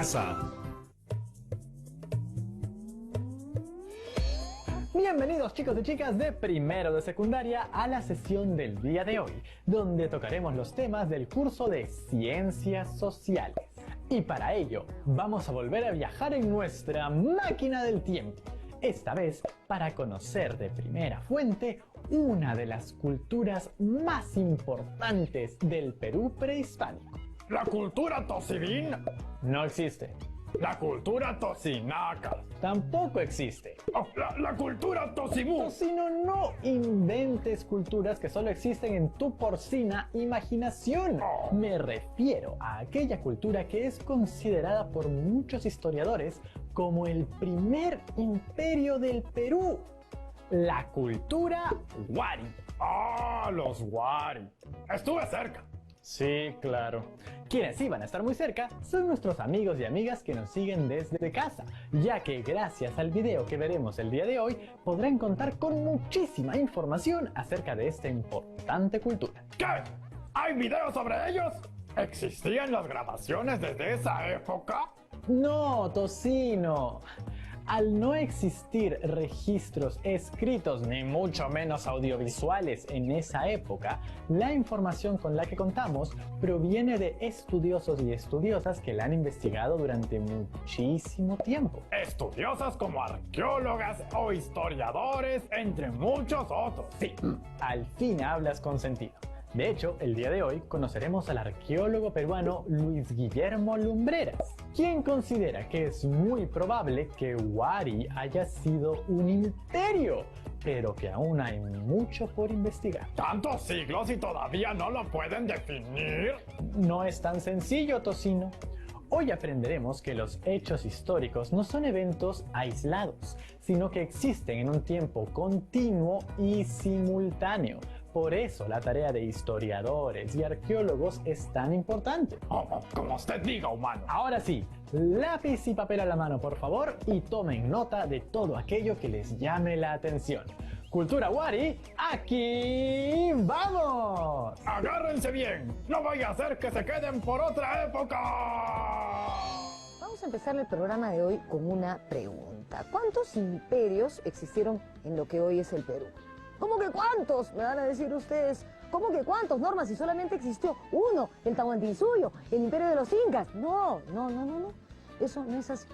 casa. Bienvenidos chicos y chicas de primero de secundaria a la sesión del día de hoy, donde tocaremos los temas del curso de Ciencias Sociales. Y para ello, vamos a volver a viajar en nuestra máquina del tiempo. Esta vez para conocer de primera fuente una de las culturas más importantes del Perú prehispánico. ¿La cultura tosidín? No existe. ¿La cultura tosinaca? Tampoco existe. Oh, la cultura tosimú. Tocino, no inventes culturas que solo existen en tu porcina imaginación. Oh. Me refiero a aquella cultura que es considerada por muchos historiadores como el primer imperio del Perú. La cultura Wari. Ah, los Wari. Estuve cerca. Sí, claro. Quienes iban a estar muy cerca son nuestros amigos y amigas que nos siguen desde casa, ya que gracias al video que veremos el día de hoy podrán contar con muchísima información acerca de esta importante cultura. ¿Qué? ¿Hay videos sobre ellos? ¿Existían las grabaciones desde esa época? No, Tocino. Al no existir registros escritos ni mucho menos audiovisuales en esa época, la información con la que contamos proviene de estudiosos y estudiosas que la han investigado durante muchísimo tiempo. Estudiosas como arqueólogas o historiadores, entre muchos otros. Sí, al fin hablas con sentido. De hecho, el día de hoy conoceremos al arqueólogo peruano Luis Guillermo Lumbreras, quien considera que es muy probable que Wari haya sido un imperio, pero que aún hay mucho por investigar. ¿Tantos siglos y todavía no lo pueden definir? No es tan sencillo, Tocino. Hoy aprenderemos que los hechos históricos no son eventos aislados, sino que existen en un tiempo continuo y simultáneo. Por eso la tarea de historiadores y arqueólogos es tan importante. Como usted diga, humano. Ahora sí, lápiz y papel a la mano, por favor, y tomen nota de todo aquello que les llame la atención. Cultura Wari, ¡aquí vamos! ¡Agárrense bien! ¡No vaya a ser que se queden por otra época! Vamos a empezar el programa de hoy con una pregunta. ¿Cuántos imperios existieron en lo que hoy es el Perú? ¿Cómo que cuántos? Me van a decir ustedes. ¿Cómo que cuántos, Norma? Si solamente existió uno, el Tahuantinsuyo, el imperio de los incas. No. Eso no es así.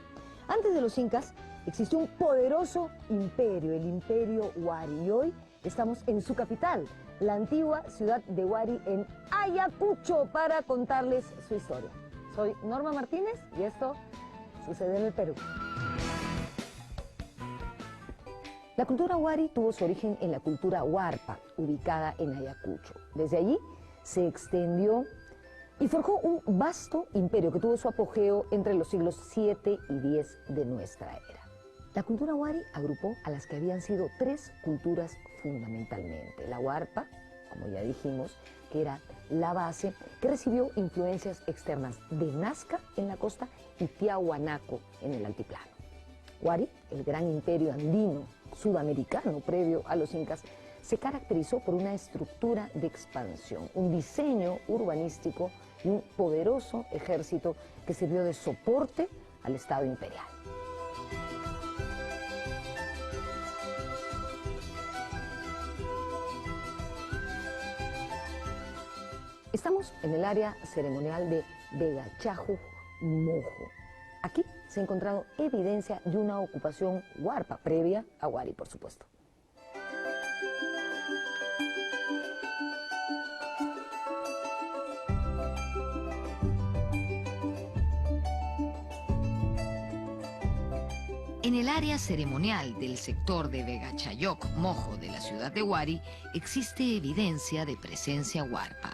Antes de los incas existió un poderoso imperio, el imperio Wari. Y hoy estamos en su capital, la antigua ciudad de Wari en Ayacucho, para contarles su historia. Soy Norma Martínez y esto sucede en el Perú. La cultura Wari tuvo su origen en la cultura Huarpa, ubicada en Ayacucho. Desde allí se extendió y forjó un vasto imperio que tuvo su apogeo entre los siglos 7 y 10 de nuestra era. La cultura Wari agrupó a las que habían sido tres culturas fundamentalmente. La Huarpa, como ya dijimos, que era la base, que recibió influencias externas de Nazca en la costa y Tiahuanaco en el altiplano. Wari, el gran imperio andino sudamericano previo a los incas, se caracterizó por una estructura de expansión, un diseño urbanístico y un poderoso ejército que sirvió de soporte al Estado imperial. Estamos en el área ceremonial de Vegachajuc Mojo. Aquí se ha encontrado evidencia de una ocupación huarpa previa a Wari, por supuesto. En el área ceremonial del sector de Vegachayoc Mojo de la ciudad de Wari existe evidencia de presencia huarpa.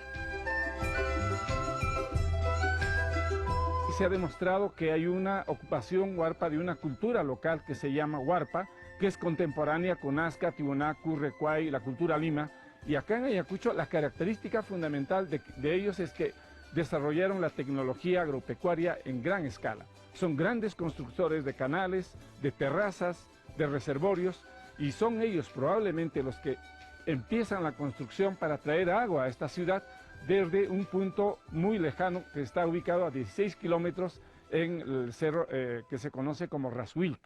Se ha demostrado que hay una ocupación huarpa de una cultura local que se llama huarpa, que es contemporánea con Nazca, Tiwanaku, Recuay, la cultura Lima. Y acá en Ayacucho la característica fundamental de ellos es que desarrollaron la tecnología agropecuaria en gran escala. Son grandes constructores de canales, de terrazas, de reservorios, y son ellos probablemente los que empiezan la construcción para traer agua a esta ciudad desde un punto muy lejano que está ubicado a 16 kilómetros en el cerro que se conoce como Raswilk.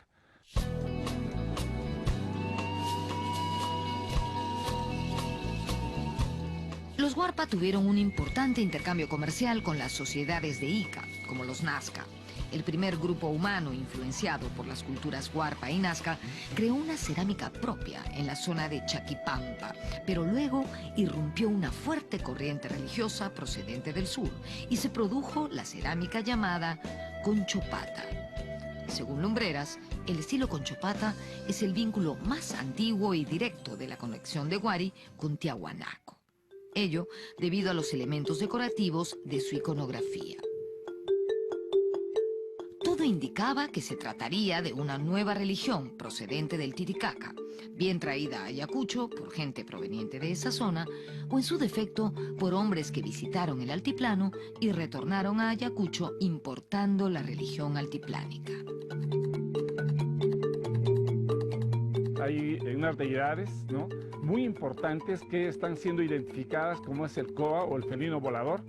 Los Huarpa tuvieron un importante intercambio comercial con las sociedades de Ica, como los Nazca. El primer grupo humano influenciado por las culturas Huarpa y Nazca creó una cerámica propia en la zona de Chaquipampa, pero luego irrumpió una fuerte corriente religiosa procedente del sur y se produjo la cerámica llamada Conchopata. Según Lumbreras, el estilo Conchopata es el vínculo más antiguo y directo de la conexión de Huari con Tiahuanaco. Ello debido a los elementos decorativos de su iconografía. Todo indicaba que se trataría de una nueva religión procedente del Titicaca, bien traída a Ayacucho por gente proveniente de esa zona, o en su defecto por hombres que visitaron el altiplano y retornaron a Ayacucho importando la religión altiplánica. Hay unas deidades, ¿no?, muy importantes que están siendo identificadas, como es el Coa o el felino volador,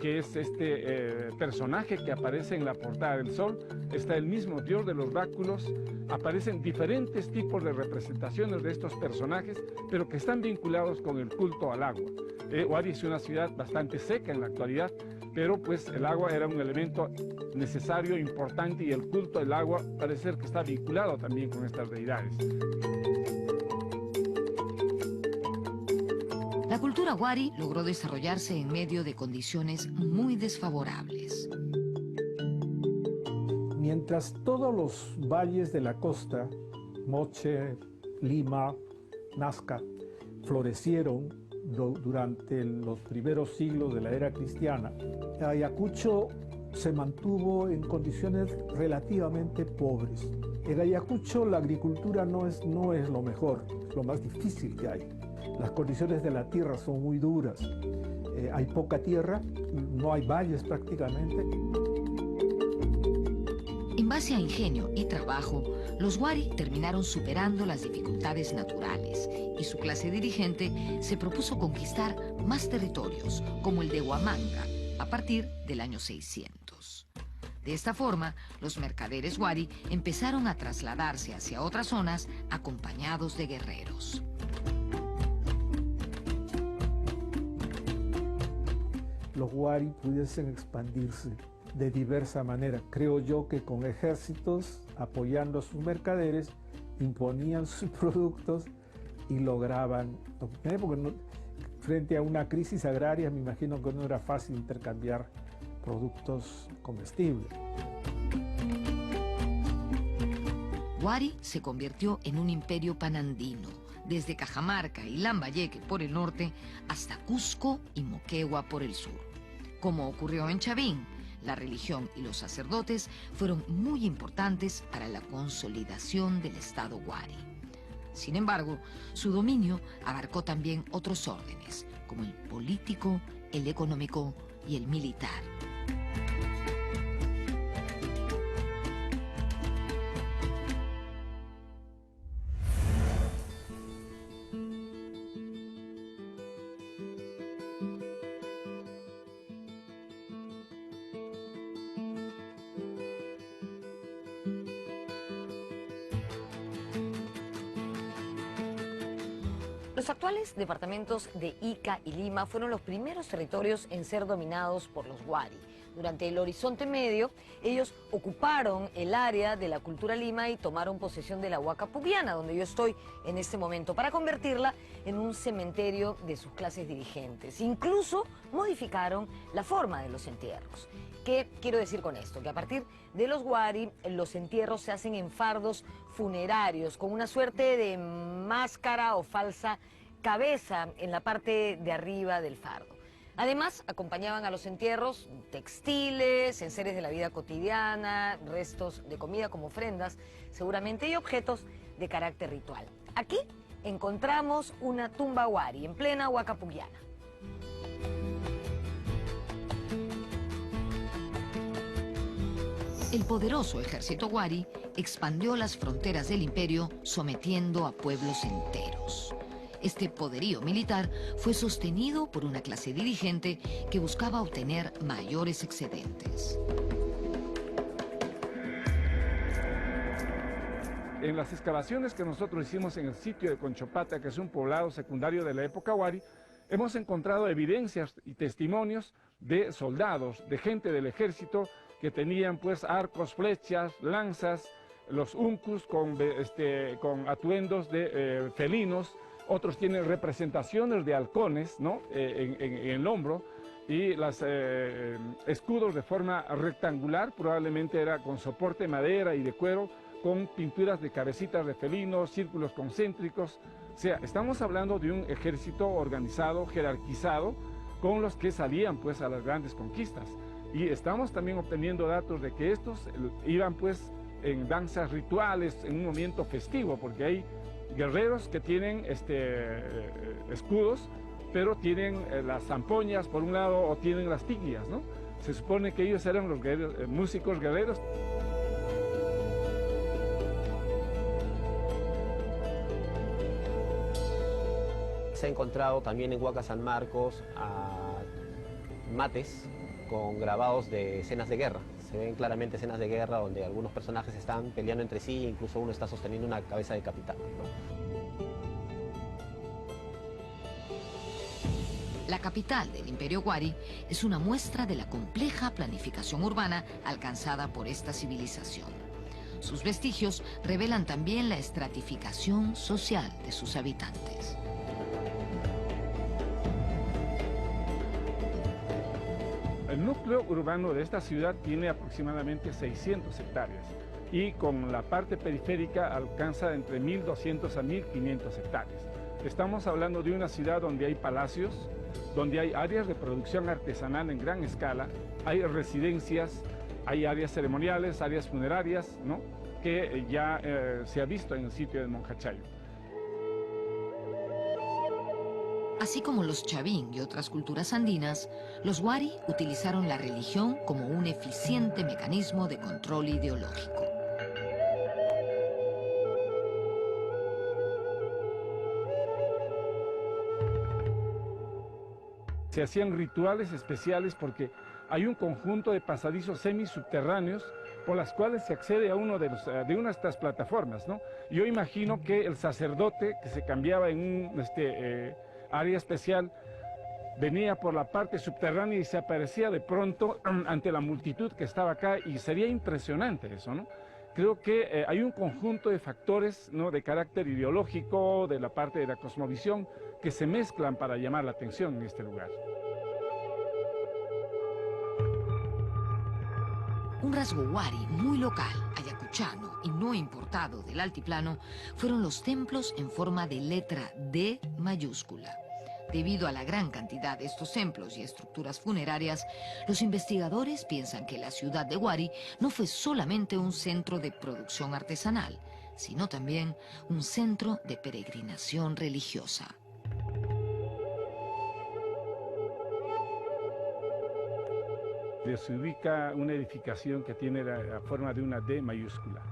que es este personaje que aparece en la portada del Sol. Está el mismo dios de los báculos, aparecen diferentes tipos de representaciones de estos personajes, pero que están vinculados con el culto al agua. Huari es una ciudad bastante seca en la actualidad, pero pues el agua era un elemento necesario, importante, y el culto al agua parece ser que está vinculado también con estas deidades. La cultura Huari logró desarrollarse en medio de condiciones muy desfavorables. Mientras todos los valles de la costa, Moche, Lima, Nazca, florecieron durante los primeros siglos de la era cristiana, Ayacucho se mantuvo en condiciones relativamente pobres. En Ayacucho la agricultura no es lo mejor, es lo más difícil que hay. Las condiciones de la tierra son muy duras, hay poca tierra, no hay valles prácticamente. En base a ingenio y trabajo, los Huari terminaron superando las dificultades naturales y su clase dirigente se propuso conquistar más territorios, como el de Huamanga, a partir del año 600. De esta forma, los mercaderes Huari empezaron a trasladarse hacia otras zonas acompañados de guerreros. Los Huari pudiesen expandirse de diversa manera. Creo yo que con ejércitos apoyando a sus mercaderes, imponían sus productos y lograban obtener, porque frente a una crisis agraria me imagino que no era fácil intercambiar productos comestibles. Huari se convirtió en un imperio panandino, desde Cajamarca y Lambayeque por el norte hasta Cusco y Moquegua por el sur. Como ocurrió en Chavín, la religión y los sacerdotes fueron muy importantes para la consolidación del Estado Huari. Sin embargo, su dominio abarcó también otros órdenes, como el político, el económico y el militar. Los actuales departamentos de Ica y Lima fueron los primeros territorios en ser dominados por los Huari. Durante el Horizonte Medio, ellos ocuparon el área de la cultura Lima y tomaron posesión de la Huaca Pugliana, donde yo estoy en este momento, para convertirla en un cementerio de sus clases dirigentes. Incluso modificaron la forma de los entierros. ¿Qué quiero decir con esto? Que a partir de los Huari, los entierros se hacen en fardos funerarios, con una suerte de máscara o falsa cabeza en la parte de arriba del fardo. Además, acompañaban a los entierros textiles, enseres de la vida cotidiana, restos de comida como ofrendas, seguramente, y objetos de carácter ritual. Aquí encontramos una tumba Huari en plena Huaca Pugliana. El poderoso ejército Huari expandió las fronteras del imperio, sometiendo a pueblos enteros. Este poderío militar fue sostenido por una clase dirigente que buscaba obtener mayores excedentes. En las excavaciones que nosotros hicimos en el sitio de Conchopata, que es un poblado secundario de la época Wari, hemos encontrado evidencias y testimonios de soldados, de gente del ejército que tenían pues arcos, flechas, lanzas, los uncus con atuendos de felinos, otros tienen representaciones de halcones, ¿no? en el hombro, y los escudos de forma rectangular, probablemente era con soporte de madera y de cuero, con pinturas de cabecitas de felinos, círculos concéntricos. O sea, estamos hablando de un ejército organizado, jerarquizado, con los que salían pues a las grandes conquistas. Y estamos también obteniendo datos de que estos iban pues en danzas rituales, en un momento festivo, porque hay guerreros que tienen escudos, pero tienen las zampoñas por un lado o tienen las tiglias, ¿no? Se supone que ellos eran los músicos guerreros. Se ha encontrado también en Huaca San Marcos mates con grabados de escenas de guerra. Se ven claramente escenas de guerra donde algunos personajes están peleando entre sí, incluso uno está sosteniendo una cabeza decapitada, ¿no? La capital del Imperio Wari es una muestra de la compleja planificación urbana alcanzada por esta civilización. Sus vestigios revelan también la estratificación social de sus habitantes. El núcleo urbano de esta ciudad tiene aproximadamente 600 hectáreas y con la parte periférica alcanza entre 1.200 a 1.500 hectáreas. Estamos hablando de una ciudad donde hay palacios, donde hay áreas de producción artesanal en gran escala, hay residencias, hay áreas ceremoniales, áreas funerarias, ¿no? Que ya se ha visto en el sitio de Monjachayo. Así como los chavín y otras culturas andinas, los Wari utilizaron la religión como un eficiente mecanismo de control ideológico. Se hacían rituales especiales porque hay un conjunto de pasadizos semisubterráneos por las cuales se accede a una de estas plataformas, ¿no? Yo imagino que el sacerdote que se cambiaba en un área especial venía por la parte subterránea y se aparecía de pronto ante la multitud que estaba acá, y sería impresionante eso, ¿no? Creo que hay un conjunto de factores, ¿no?, de carácter ideológico, de la parte de la cosmovisión, que se mezclan para llamar la atención en este lugar. Un rasgo Wari muy local, ayacuchano y no importado del altiplano fueron los templos en forma de letra D mayúscula. Debido a la gran cantidad de estos templos y estructuras funerarias, los investigadores piensan que la ciudad de Wari no fue solamente un centro de producción artesanal, sino también un centro de peregrinación religiosa. Se ubica una edificación que tiene la forma de una D mayúscula.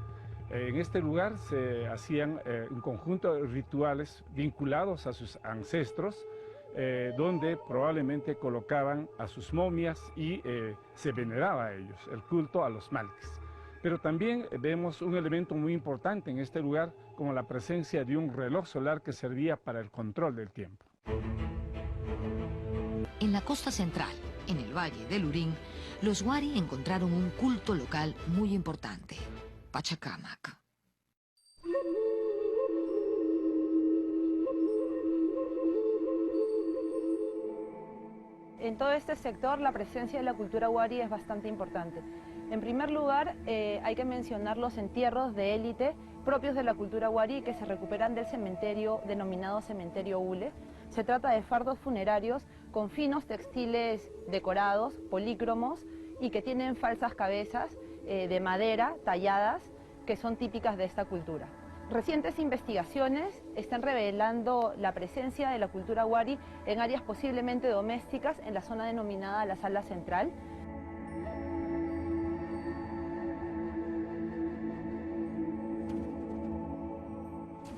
En este lugar se hacían un conjunto de rituales vinculados a sus ancestros, donde probablemente colocaban a sus momias y se veneraba a ellos, el culto a los malques. Pero también vemos un elemento muy importante en este lugar, como la presencia de un reloj solar que servía para el control del tiempo. En la costa central, en el valle del Lurín, los Wari encontraron un culto local muy importante, Pachacamac. En todo este sector la presencia de la cultura Wari es bastante importante. En primer lugar, hay que mencionar los entierros de élite propios de la cultura Wari que se recuperan del cementerio denominado Cementerio Ule. Se trata de fardos funerarios con finos textiles decorados, polícromos, y que tienen falsas cabezas de madera talladas que son típicas de esta cultura. Recientes investigaciones están revelando la presencia de la cultura Wari en áreas posiblemente domésticas en la zona denominada la Sala Central.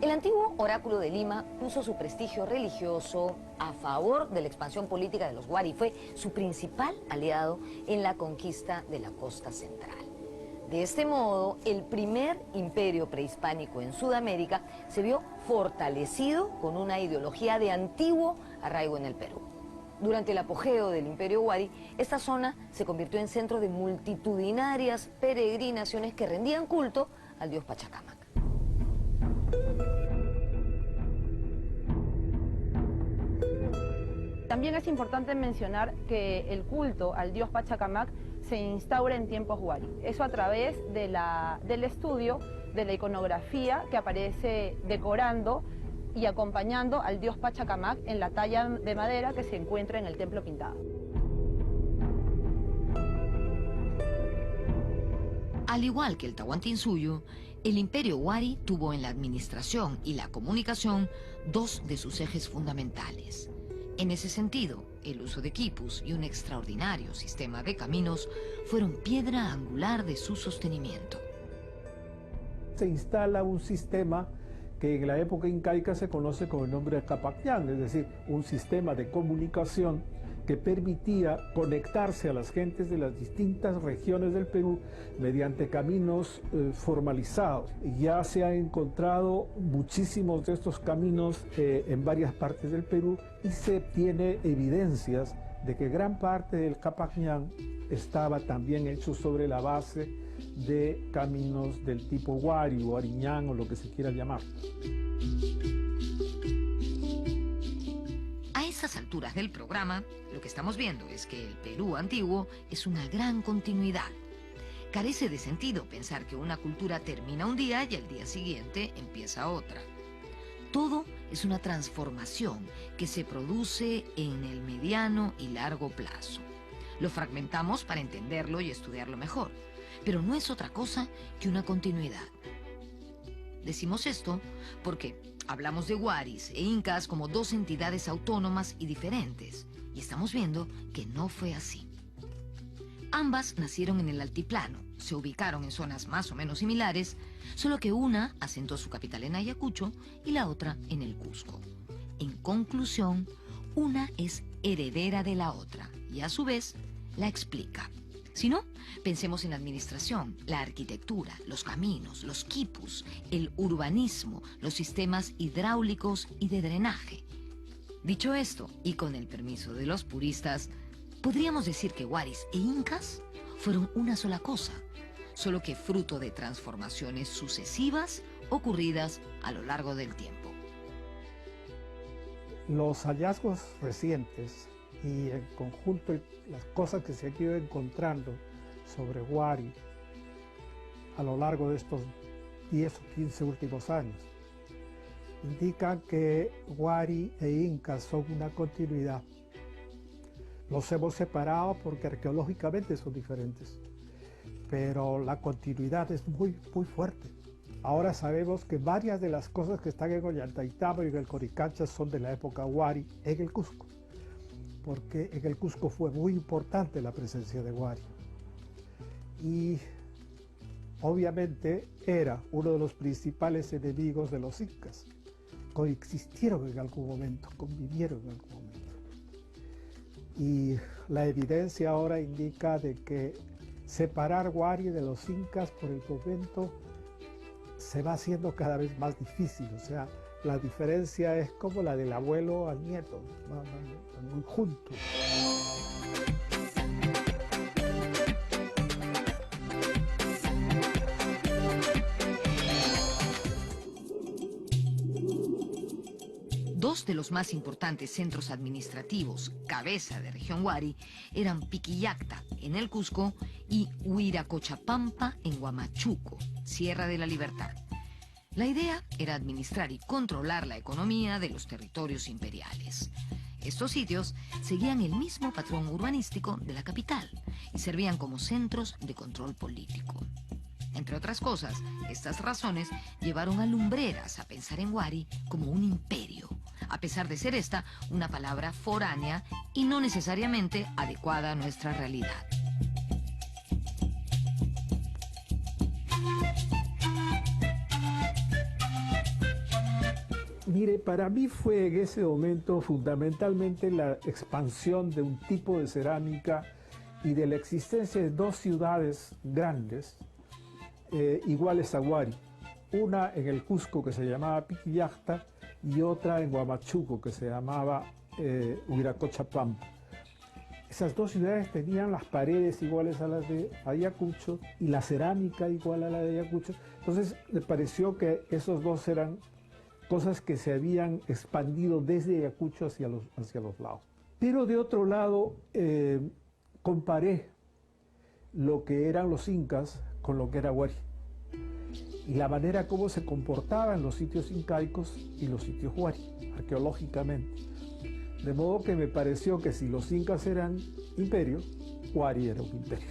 El antiguo oráculo de Lima puso su prestigio religioso a favor de la expansión política de los Wari. Fue su principal aliado en la conquista de la costa central. De este modo, el primer imperio prehispánico en Sudamérica se vio fortalecido con una ideología de antiguo arraigo en el Perú. Durante el apogeo del Imperio Wari, esta zona se convirtió en centro de multitudinarias peregrinaciones que rendían culto al dios Pachacamac. También es importante mencionar que el culto al dios Pachacamac se instaura en tiempos Wari. Eso a través del estudio de la iconografía que aparece decorando y acompañando al dios Pachacamac en la talla de madera que se encuentra en el templo pintado. Al igual que el Tahuantinsuyo, el Imperio Wari tuvo en la administración y la comunicación dos de sus ejes fundamentales. En ese sentido, el uso de quipus y un extraordinario sistema de caminos fueron piedra angular de su sostenimiento. Se instala un sistema que en la época incaica se conoce con el nombre de Capacñán, es decir, un sistema de comunicación que permitía conectarse a las gentes de las distintas regiones del Perú mediante caminos formalizados. Ya se han encontrado muchísimos de estos caminos en varias partes del Perú y se tiene evidencias de que gran parte del Capacñán estaba también hecho sobre la base de caminos del tipo Wari o Ariñán o lo que se quiera llamar. A estas alturas del programa, lo que estamos viendo es que el Perú antiguo es una gran continuidad. Carece de sentido pensar que una cultura termina un día y al día siguiente empieza otra. Todo es una transformación que se produce en el mediano y largo plazo. Lo fragmentamos para entenderlo y estudiarlo mejor, pero no es otra cosa que una continuidad. Decimos esto porque hablamos de Waris e Incas como dos entidades autónomas y diferentes, y estamos viendo que no fue así. Ambas nacieron en el altiplano, se ubicaron en zonas más o menos similares, solo que una asentó su capital en Ayacucho y la otra en el Cusco. En conclusión, una es heredera de la otra y a su vez la explica. Si no, pensemos en la administración, la arquitectura, los caminos, los quipus, el urbanismo, los sistemas hidráulicos y de drenaje. Dicho esto, y con el permiso de los puristas, podríamos decir que Waris e Incas fueron una sola cosa, solo que fruto de transformaciones sucesivas ocurridas a lo largo del tiempo. Los hallazgos recientes y en conjunto las cosas que se han ido encontrando sobre Wari a lo largo de estos 10 o 15 últimos años indican que Wari e Incas son una continuidad. Los hemos separado porque arqueológicamente son diferentes, pero la continuidad es muy fuerte. Ahora sabemos que varias de las cosas que están en Ollantaytambo y en el Coricancha son de la época Wari en el Cusco, porque en el Cusco fue muy importante la presencia de Wari. Y obviamente era uno de los principales enemigos de los incas. Coexistieron en algún momento, convivieron en algún momento. Y la evidencia ahora indica de que separar Wari de los incas por el momento se va haciendo cada vez más difícil. O sea, la diferencia es como la del abuelo al nieto, van muy juntos. Dos de los más importantes centros administrativos, cabeza de región Wari, eran Piquillacta, en el Cusco, y Huiracochapampa, en Huamachuco, Sierra de la Libertad. La idea era administrar y controlar la economía de los territorios imperiales. Estos sitios seguían el mismo patrón urbanístico de la capital y servían como centros de control político. Entre otras cosas, estas razones llevaron a Lumbreras a pensar en Wari como un imperio, a pesar de ser esta una palabra foránea y no necesariamente adecuada a nuestra realidad. Mire, para mí fue en ese momento fundamentalmente la expansión de un tipo de cerámica y de la existencia de dos ciudades grandes iguales a Huari. Una en el Cusco que se llamaba Piquillacta y otra en Huamachuco que se llamaba Huiracocha-Pampa. Esas dos ciudades tenían las paredes iguales a las de Ayacucho y la cerámica igual a la de Ayacucho. Entonces me pareció que esos dos eran cosas que se habían expandido desde Ayacucho hacia los lados. Pero de otro lado, comparé lo que eran los incas con lo que era Huari y la manera como se comportaban los sitios incaicos y los sitios Huari, arqueológicamente. De modo que me pareció que si los incas eran imperio, Huari era un imperio.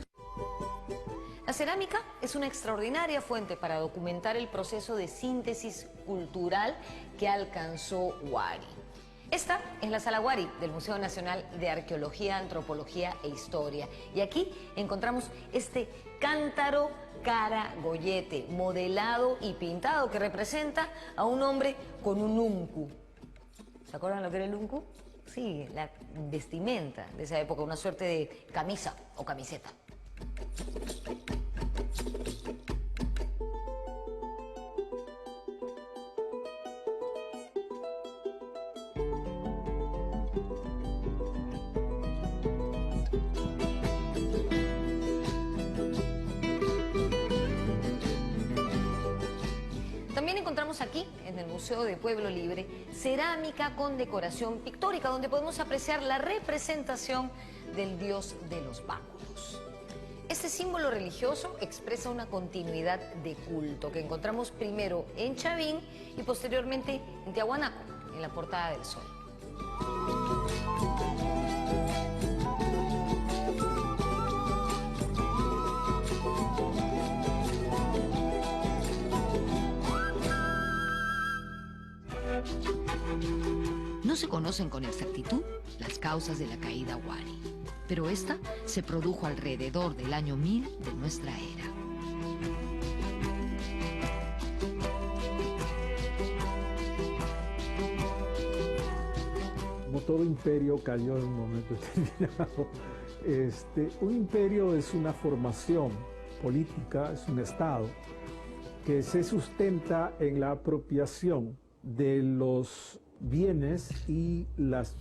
La cerámica es una extraordinaria fuente para documentar el proceso de síntesis cultural que alcanzó Huari. Esta es la Sala Huari del Museo Nacional de Arqueología, Antropología e Historia. Y aquí encontramos este cántaro caragollete, modelado y pintado, que representa a un hombre con un uncu. ¿Se acuerdan lo que era el uncu? Sí, la vestimenta de esa época, una suerte de camisa o camiseta. También encontramos aquí, en el Museo de Pueblo Libre, cerámica con decoración pictórica, donde podemos apreciar la representación del dios de los báculos. Este símbolo religioso expresa una continuidad de culto que encontramos primero en Chavín y posteriormente en Tiahuanaco, en la Portada del Sol. No se conocen con exactitud las causas de la caída Huari, pero esta se produjo alrededor del año 1000 de nuestra era. Como todo imperio cayó en un momento determinado. Un imperio es una formación política, es un estado que se sustenta en la apropiación de los bienes y las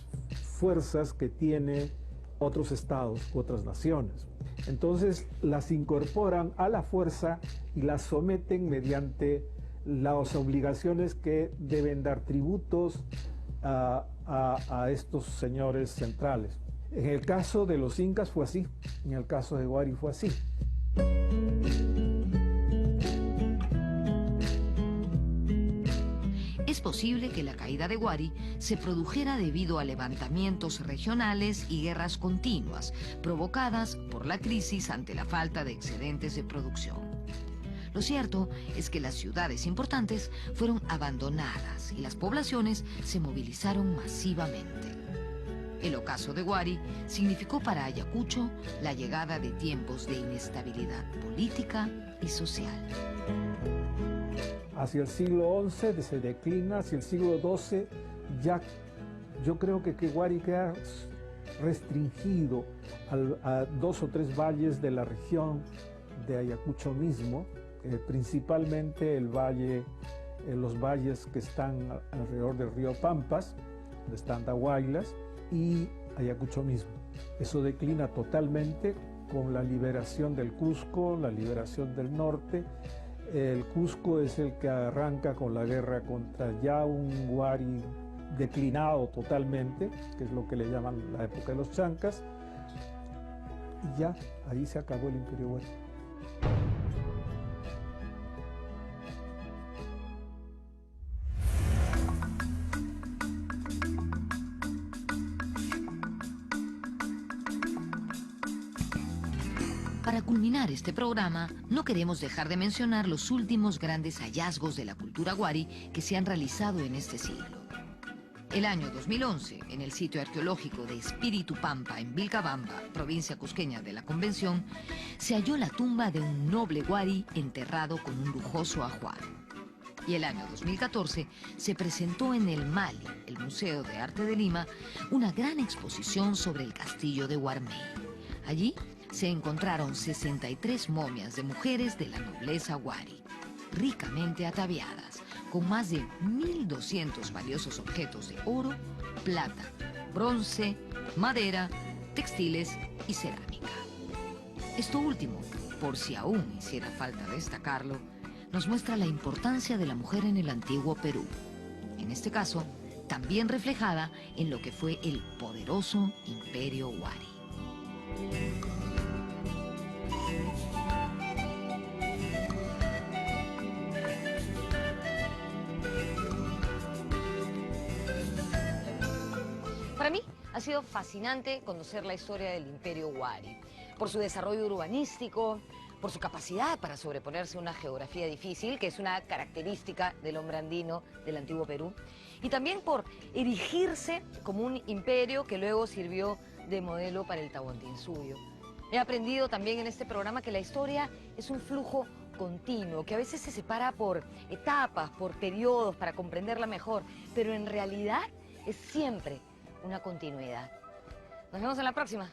fuerzas que tiene otros estados u otras naciones. Entonces las incorporan a la fuerza y las someten mediante las obligaciones que deben dar tributos a estos señores centrales. En el caso de los incas fue así, en el caso de Huari fue así. Es posible que la caída de Huari se produjera debido a levantamientos regionales y guerras continuas, provocadas por la crisis ante la falta de excedentes de producción. Lo cierto es que las ciudades importantes fueron abandonadas y las poblaciones se movilizaron masivamente. El ocaso de Huari significó para Ayacucho la llegada de tiempos de inestabilidad política y social. Hacia el siglo XI se declina, hacia el siglo XII ya yo creo que Huari queda restringido a 2 o 3 valles de la región de Ayacucho mismo, principalmente el valle, los valles que están alrededor del río Pampas, donde están Dahuaylas, y Ayacucho mismo. Eso declina totalmente con la liberación del Cusco, la liberación del norte. El Cusco es el que arranca con la guerra contra ya un Huari declinado totalmente, que es lo que le llaman la época de los Chancas, y ya ahí se acabó el Imperio Huari. Para culminar este programa, no queremos dejar de mencionar los últimos grandes hallazgos de la cultura Huari que se han realizado en este siglo. El año 2011, en el sitio arqueológico de Espíritu Pampa, en Vilcabamba, provincia cusqueña de la Convención, se halló la tumba de un noble Huari enterrado con un lujoso ajuar. Y el año 2014 se presentó en el Mali, el Museo de Arte de Lima, una gran exposición sobre el castillo de Huarmey. Allí se encontraron 63 momias de mujeres de la nobleza Wari, ricamente ataviadas, con más de 1.200 valiosos objetos de oro, plata, bronce, madera, textiles y cerámica. Esto último, por si aún hiciera falta destacarlo, nos muestra la importancia de la mujer en el antiguo Perú. En este caso, también reflejada en lo que fue el poderoso Imperio Wari. Para mí ha sido fascinante conocer la historia del Imperio Wari, por su desarrollo urbanístico, por su capacidad para sobreponerse a una geografía difícil, que es una característica del hombre andino del antiguo Perú, y también por erigirse como un imperio que luego sirvió de modelo para el Tahuantinsuyo. He aprendido también en este programa que la historia es un flujo continuo, que a veces se separa por etapas, por periodos, para comprenderla mejor, pero en realidad es siempre una continuidad. Nos vemos en la próxima.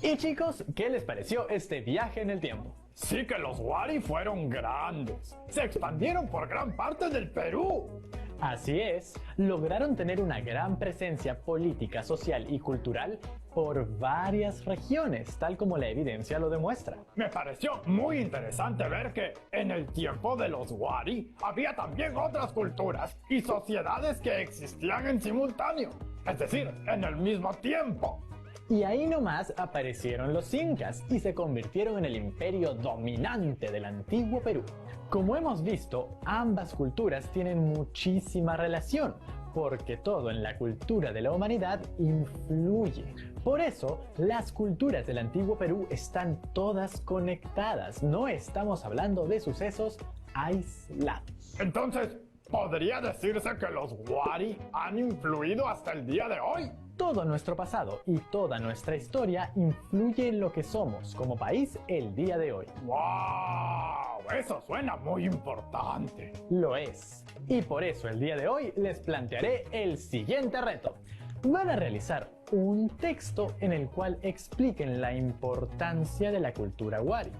Y chicos, ¿qué les pareció este viaje en el tiempo? Sí que los Wari fueron grandes. Se expandieron por gran parte del Perú. Así es, lograron tener una gran presencia política, social y cultural por varias regiones, tal como la evidencia lo demuestra. Me pareció muy interesante ver que en el tiempo de los Wari había también otras culturas y sociedades que existían en simultáneo, es decir, en el mismo tiempo. Y ahí nomás aparecieron los incas y se convirtieron en el imperio dominante del antiguo Perú. Como hemos visto, ambas culturas tienen muchísima relación, porque todo en la cultura de la humanidad influye. Por eso, las culturas del antiguo Perú están todas conectadas, no estamos hablando de sucesos aislados. Entonces, ¿podría decirse que los Wari han influido hasta el día de hoy? Todo nuestro pasado y toda nuestra historia influye en lo que somos como país el día de hoy. ¡Wow! Eso suena muy importante. Lo es. Y por eso el día de hoy les plantearé el siguiente reto. Van a realizar un texto en el cual expliquen la importancia de la cultura Wari.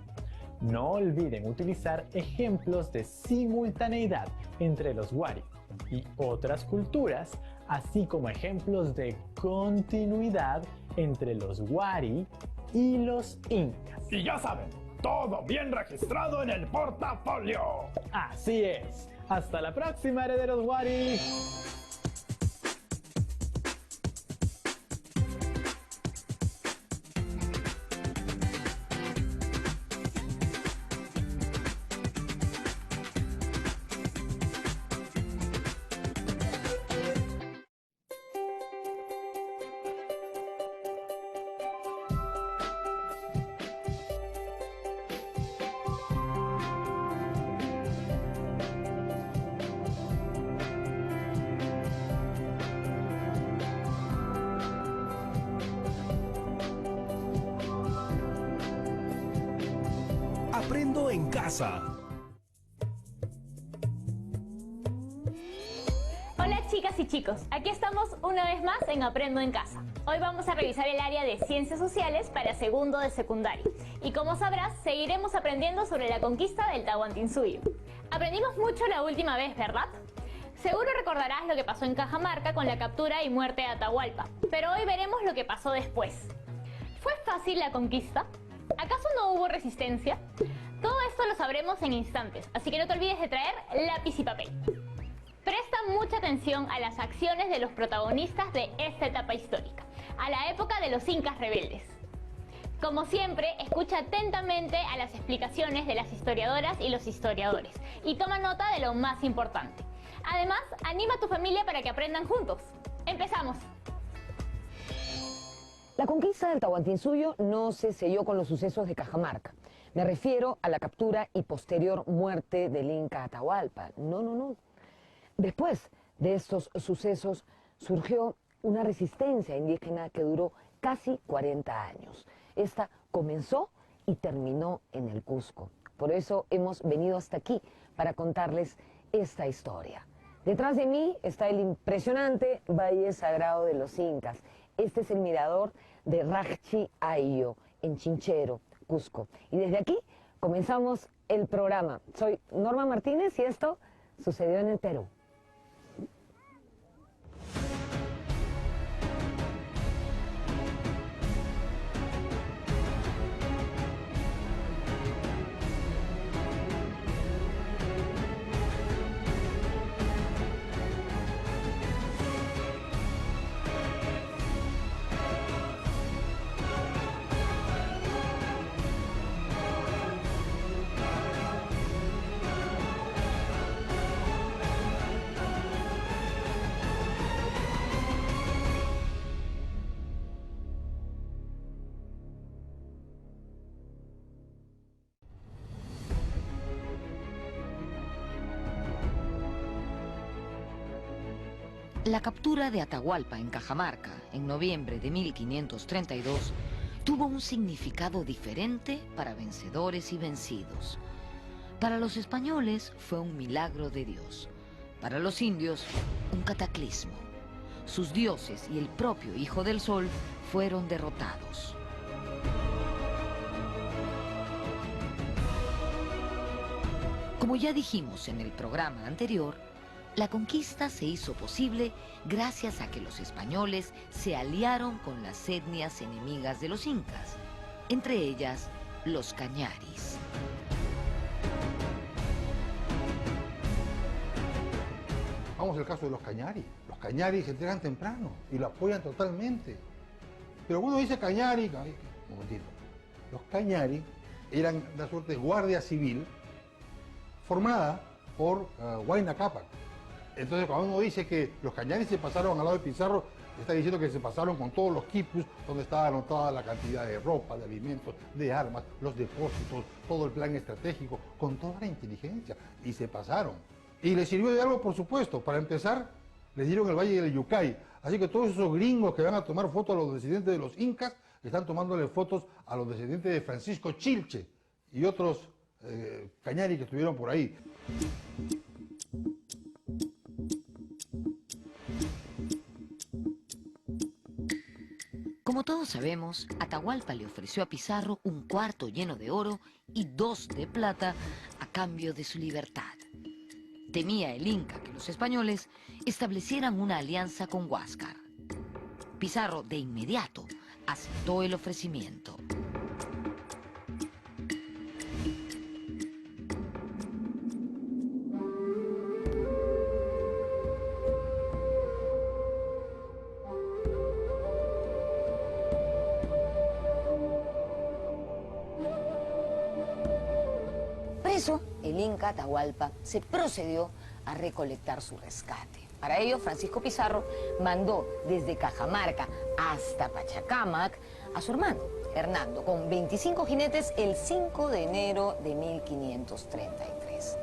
No olviden utilizar ejemplos de simultaneidad entre los Wari y otras culturas, así como ejemplos de continuidad entre los Wari y los incas. Y ya saben, todo bien registrado en el portafolio. Así es. Hasta la próxima, herederos Wari. Aprendo en casa. Hola chicas y chicos, aquí estamos una vez más en Aprendo en Casa. Hoy vamos a revisar el área de Ciencias Sociales para segundo de secundaria. Y como sabrás, seguiremos aprendiendo sobre la conquista del Tahuantinsuyo. Aprendimos mucho la última vez, ¿verdad? Seguro recordarás lo que pasó en Cajamarca con la captura y muerte de Atahualpa, pero hoy veremos lo que pasó después. ¿Fue fácil la conquista? ¿Acaso no hubo resistencia? Todo esto lo sabremos en instantes, así que no te olvides de traer lápiz y papel. Presta mucha atención a las acciones de los protagonistas de esta etapa histórica, a la época de los incas rebeldes. Como siempre, escucha atentamente a las explicaciones de las historiadoras y los historiadores, y toma nota de lo más importante. Además, anima a tu familia para que aprendan juntos. ¡Empezamos! La conquista del Tahuantinsuyo no se selló con los sucesos de Cajamarca. Me refiero a la captura y posterior muerte del Inca Atahualpa. No. Después de estos sucesos surgió una resistencia indígena que duró casi 40 años. Esta comenzó y terminó en el Cusco. Por eso hemos venido hasta aquí para contarles esta historia. Detrás de mí está el impresionante Valle Sagrado de los Incas. Este es el mirador de Rajchi Ayo, en Chinchero, Cusco. Y desde aquí comenzamos el programa. Soy Norma Martínez y esto sucedió en el Perú. La captura de Atahualpa en Cajamarca en noviembre de 1532 tuvo un significado diferente para vencedores y vencidos. Para los españoles fue un milagro de Dios. Para los indios, un cataclismo. Sus dioses y el propio Hijo del Sol fueron derrotados. Como ya dijimos en el programa anterior, la conquista se hizo posible gracias a que los españoles se aliaron con las etnias enemigas de los incas, entre ellas los cañaris. Vamos al caso de los cañaris. Los cañaris se entregan temprano y lo apoyan totalmente. Pero uno dice cañari, un momentito. Los cañaris eran una suerte de guardia civil formada por Huayna Cápac. Entonces, cuando uno dice que los cañaris se pasaron al lado de Pizarro, está diciendo que se pasaron con todos los quipus, donde estaba anotada la cantidad de ropa, de alimentos, de armas, los depósitos, todo el plan estratégico, con toda la inteligencia. Y se pasaron. Y les sirvió de algo, por supuesto. Para empezar, les dieron el Valle del Yucay. Así que todos esos gringos que van a tomar fotos a los descendientes de los incas, están tomándole fotos a los descendientes de Francisco Chilche y otros cañaris que estuvieron por ahí. Como todos sabemos, Atahualpa le ofreció a Pizarro un cuarto lleno de oro y 2 de plata a cambio de su libertad. Temía el Inca que los españoles establecieran una alianza con Huáscar. Pizarro de inmediato aceptó el ofrecimiento. Preso, el Inca Atahualpa se procedió a recolectar su rescate. Para ello, Francisco Pizarro mandó desde Cajamarca hasta Pachacámac a su hermano, Hernando, con 25 jinetes el 5 de enero de 1533.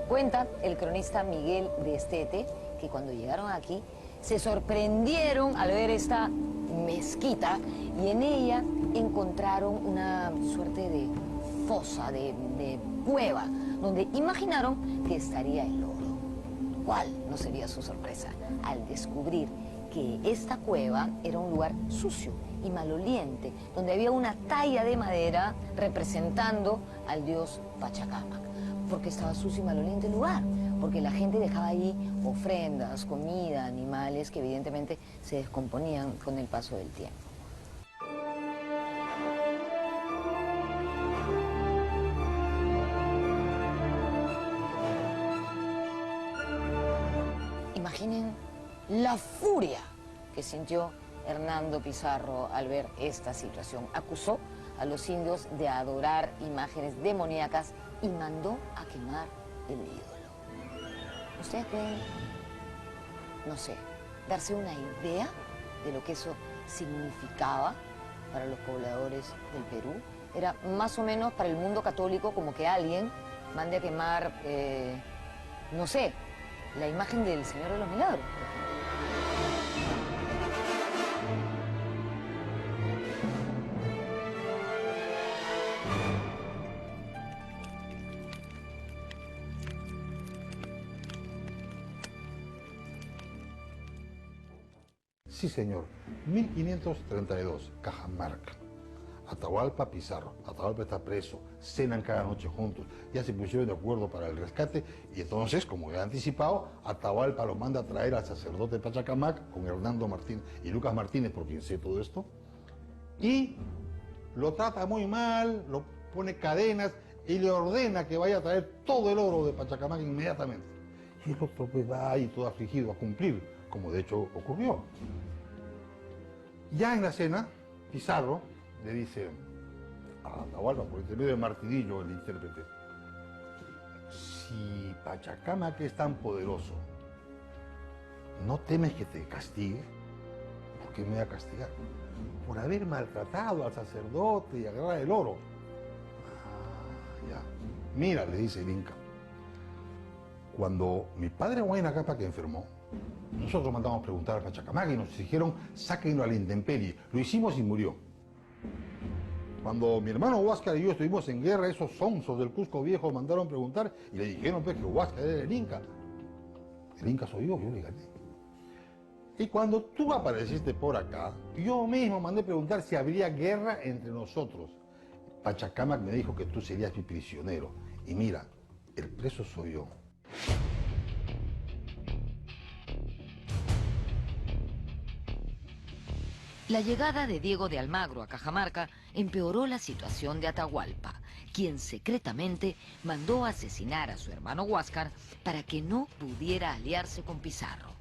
Cuenta el cronista Miguel de Estete que cuando llegaron aquí se sorprendieron al ver esta mezquita y en ella encontraron una suerte de fosa, de cueva, donde imaginaron que estaría el oro. ¿Cuál no sería su sorpresa al descubrir que esta cueva era un lugar sucio y maloliente, donde había una talla de madera representando al dios Pachacámac? Porque estaba sucio y maloliente el lugar, porque la gente dejaba ahí ofrendas, comida, animales que evidentemente se descomponían con el paso del tiempo. Imaginen la furia que sintió Hernando Pizarro al ver esta situación. Acusó a los indios de adorar imágenes demoníacas y mandó a quemar el ídolo. ¿Ustedes pueden, no sé, darse una idea de lo que eso significaba para los pobladores del Perú? Era más o menos para el mundo católico como que alguien mande a quemar, no sé, la imagen del Señor de los Milagros. Sí, señor. 1532, Cajamarca. Atahualpa, Pizarro. Atahualpa está preso, cenan cada noche juntos, ya se pusieron de acuerdo para el rescate y entonces, como he anticipado, Atahualpa lo manda a traer al sacerdote Pachacamac con Hernando Martínez y Lucas Martínez, por quien sé todo esto, y lo trata muy mal, lo pone cadenas y le ordena que vaya a traer todo el oro de Pachacamac inmediatamente. Y el otro pues va ahí todo afligido a cumplir, como de hecho ocurrió. Ya en la cena, Pizarro le dice a Atahualpa, por intermedio de Martínez, el intérprete, si Pachacamac es tan poderoso, ¿no temes que te castigue? ¿Por qué me voy a castigar? Por haber maltratado al sacerdote y agarrar el oro. Ah, ya. Mira, le dice el Inca, cuando mi padre Huayna Cápac enfermó, nosotros mandamos preguntar a Pachacamac y nos dijeron, sáquenlo a la intemperie. Lo hicimos y murió. Cuando mi hermano Huáscar y yo estuvimos en guerra, esos sonsos del Cusco Viejo mandaron preguntar y le dijeron pues, que Huáscar era el Inca. El Inca soy yo le gané. Y cuando tú apareciste por acá, yo mismo mandé preguntar si habría guerra entre nosotros. Pachacamac me dijo que tú serías mi prisionero. Y mira, el preso soy yo. La llegada de Diego de Almagro a Cajamarca empeoró la situación de Atahualpa, quien secretamente mandó asesinar a su hermano Huáscar para que no pudiera aliarse con Pizarro.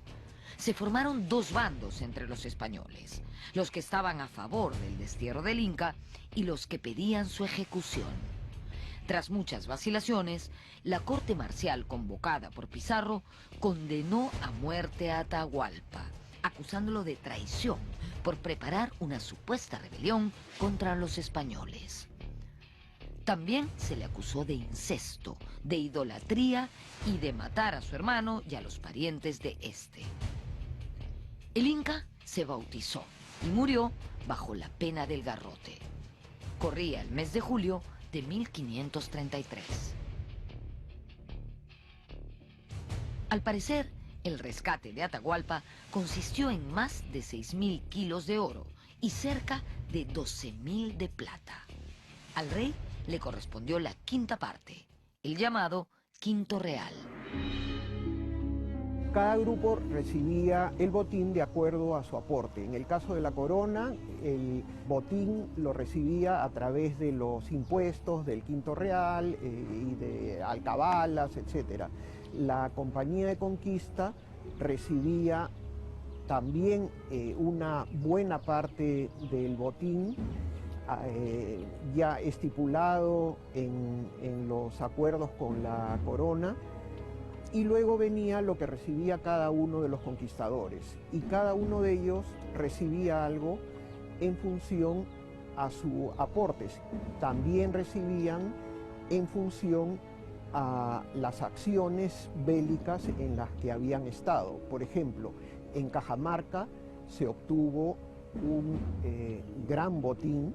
Se formaron dos bandos entre los españoles, los que estaban a favor del destierro del Inca y los que pedían su ejecución. Tras muchas vacilaciones, la corte marcial convocada por Pizarro condenó a muerte a Atahualpa, acusándolo de traición por preparar una supuesta rebelión contra los españoles. También se le acusó de incesto, de idolatría y de matar a su hermano y a los parientes de este. El Inca se bautizó y murió bajo la pena del garrote. Corría el mes de julio de 1533. Al parecer, el rescate de Atahualpa consistió en más de 6.000 kilos de oro y cerca de 12.000 de plata. Al rey le correspondió la quinta parte, el llamado quinto real. Cada grupo recibía el botín de acuerdo a su aporte. En el caso de la corona, el botín lo recibía a través de los impuestos del quinto real y de alcabalas, etc. La compañía de conquista recibía también una buena parte del botín ya estipulado en los acuerdos con la corona. Y luego venía lo que recibía cada uno de los conquistadores. Y cada uno de ellos recibía algo en función a sus aportes. También recibían en función a las acciones bélicas en las que habían estado. Por ejemplo, en Cajamarca se obtuvo un gran botín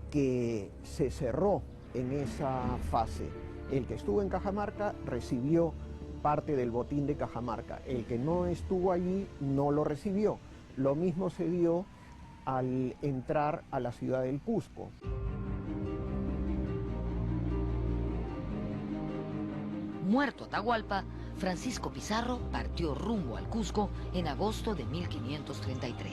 que se cerró en esa fase. El que estuvo en Cajamarca recibió parte del botín de Cajamarca. El que no estuvo allí no lo recibió. Lo mismo se dio al entrar a la ciudad del Cusco. Muerto Atahualpa, Francisco Pizarro partió rumbo al Cusco en agosto de 1533.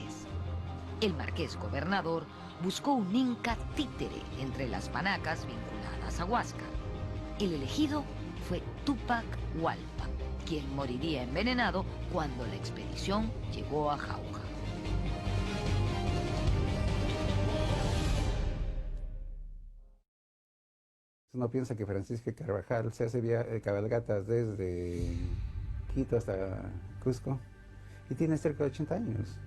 El marqués gobernador buscó un inca títere entre las panacas vinculadas a Huáscar. El elegido fue Túpac Hualpa, quien moriría envenenado cuando la expedición llegó a Jauja. Uno piensa que Francisco Carvajal se hace cabalgatas desde Quito hasta Cusco y tiene cerca de 80 años.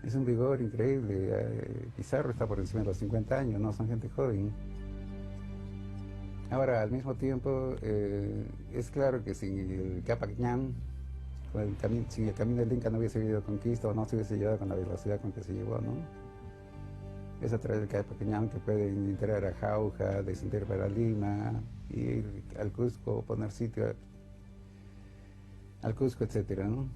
Es un vigor increíble. Pizarro está por encima de los 50 años, no son gente joven. Ahora, al mismo tiempo, es claro que sin el Cápac Ñan, sin el camino del Inca no hubiese habido conquista o no se hubiese llevado con la velocidad con que se llevó, ¿no? Es a través del Cápac Ñan que pueden entrar a Jauja, descender para Lima, ir al Cusco, poner sitio al Cusco, etc., ¿no?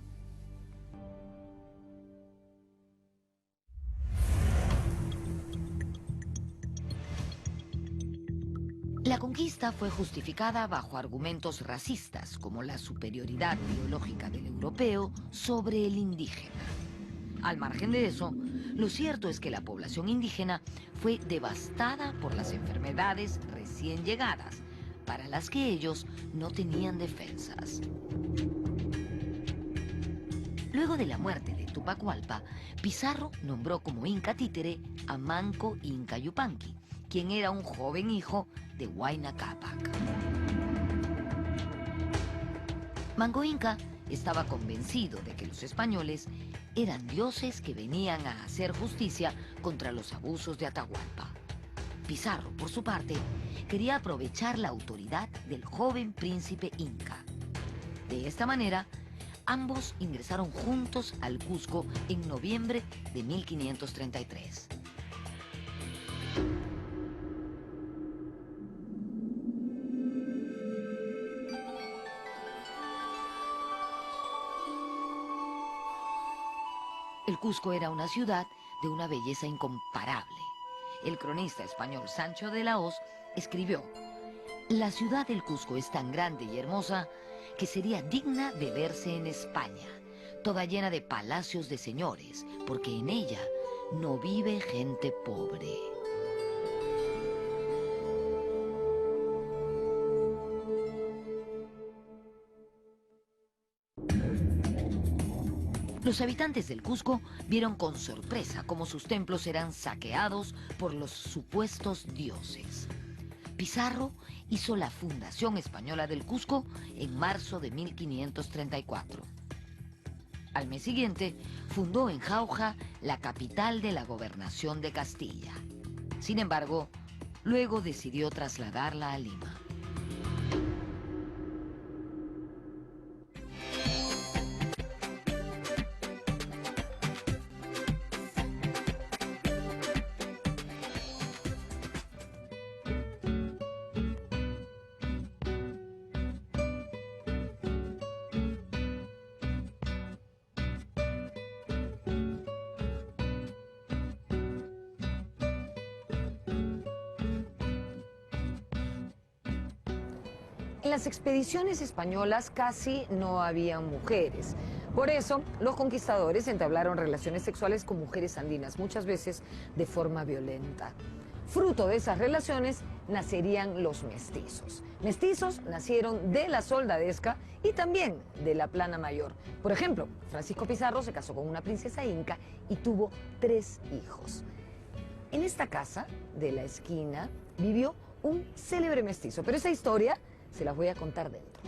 La conquista fue justificada bajo argumentos racistas, como la superioridad biológica del europeo sobre el indígena. Al margen de eso, lo cierto es que la población indígena fue devastada por las enfermedades recién llegadas, para las que ellos no tenían defensas. Luego de la muerte de Tupac Hualpa, Pizarro nombró como Inca títere a Manco Inca Yupanqui, quien era un joven hijo de Huayna Cápac. Manco Inca estaba convencido de que los españoles eran dioses que venían a hacer justicia contra los abusos de Atahualpa. Pizarro, por su parte, quería aprovechar la autoridad del joven príncipe inca. De esta manera, ambos ingresaron juntos al Cusco en noviembre de 1533. El Cusco era una ciudad de una belleza incomparable. El cronista español Sancho de la Hoz escribió: «La ciudad del Cusco es tan grande y hermosa que sería digna de verse en España, toda llena de palacios de señores, porque en ella no vive gente pobre». Los habitantes del Cusco vieron con sorpresa cómo sus templos eran saqueados por los supuestos dioses. Pizarro hizo la fundación española del Cusco en marzo de 1534. Al mes siguiente, fundó en Jauja la capital de la gobernación de Castilla. Sin embargo, luego decidió trasladarla a Lima. En las expediciones españolas casi no había mujeres. Por eso, los conquistadores entablaron relaciones sexuales con mujeres andinas, muchas veces de forma violenta. Fruto de esas relaciones nacerían los mestizos. Mestizos nacieron de la soldadesca y también de la plana mayor. Por ejemplo, Francisco Pizarro se casó con una princesa inca y tuvo 3 hijos. En esta casa de la esquina vivió un célebre mestizo, pero esa historia se las voy a contar dentro.